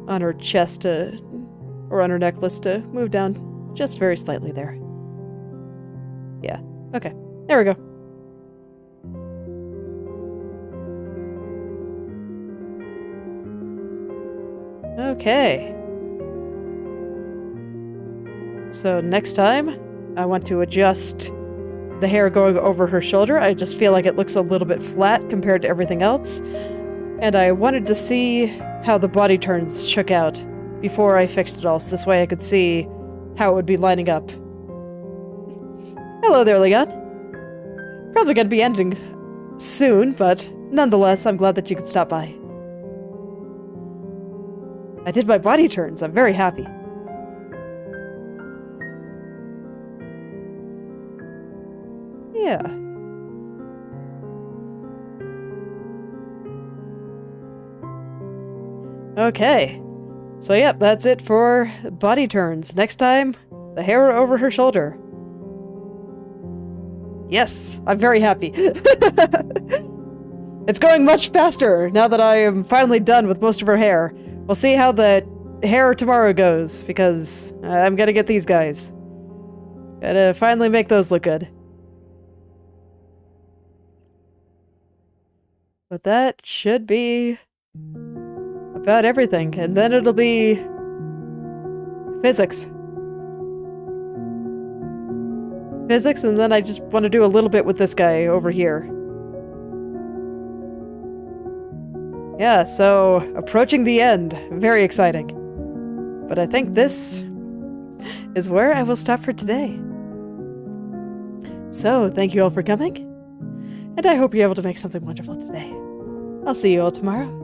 on her chest or on her necklace to move down just very slightly there. Yeah, okay. There we go. Okay. So next time, I want to adjust the hair going over her shoulder. I just feel like it looks a little bit flat compared to everything else. And I wanted to see how the body turns shook out before I fixed it all, so this way I could see how it would be lining up. Hello there, Leon. Probably gonna be ending soon, but nonetheless, I'm glad that you could stop by. I did my body turns. I'm very happy. Yeah. Okay. So yep, that's it for body turns. Next time, the hair over her shoulder. Yes, I'm very happy. It's going much faster now that I am finally done with most of her hair. We'll see how the hair tomorrow goes, because I'm gonna get these guys. Gotta finally make those look good. But that should be about everything, and then it'll be physics. Physics, and then I just want to do a little bit with this guy over here. Yeah, so approaching the end. Very exciting. But I think this is where I will stop for today. So, thank you all for coming, and I hope you're able to make something wonderful today. I'll see you all tomorrow.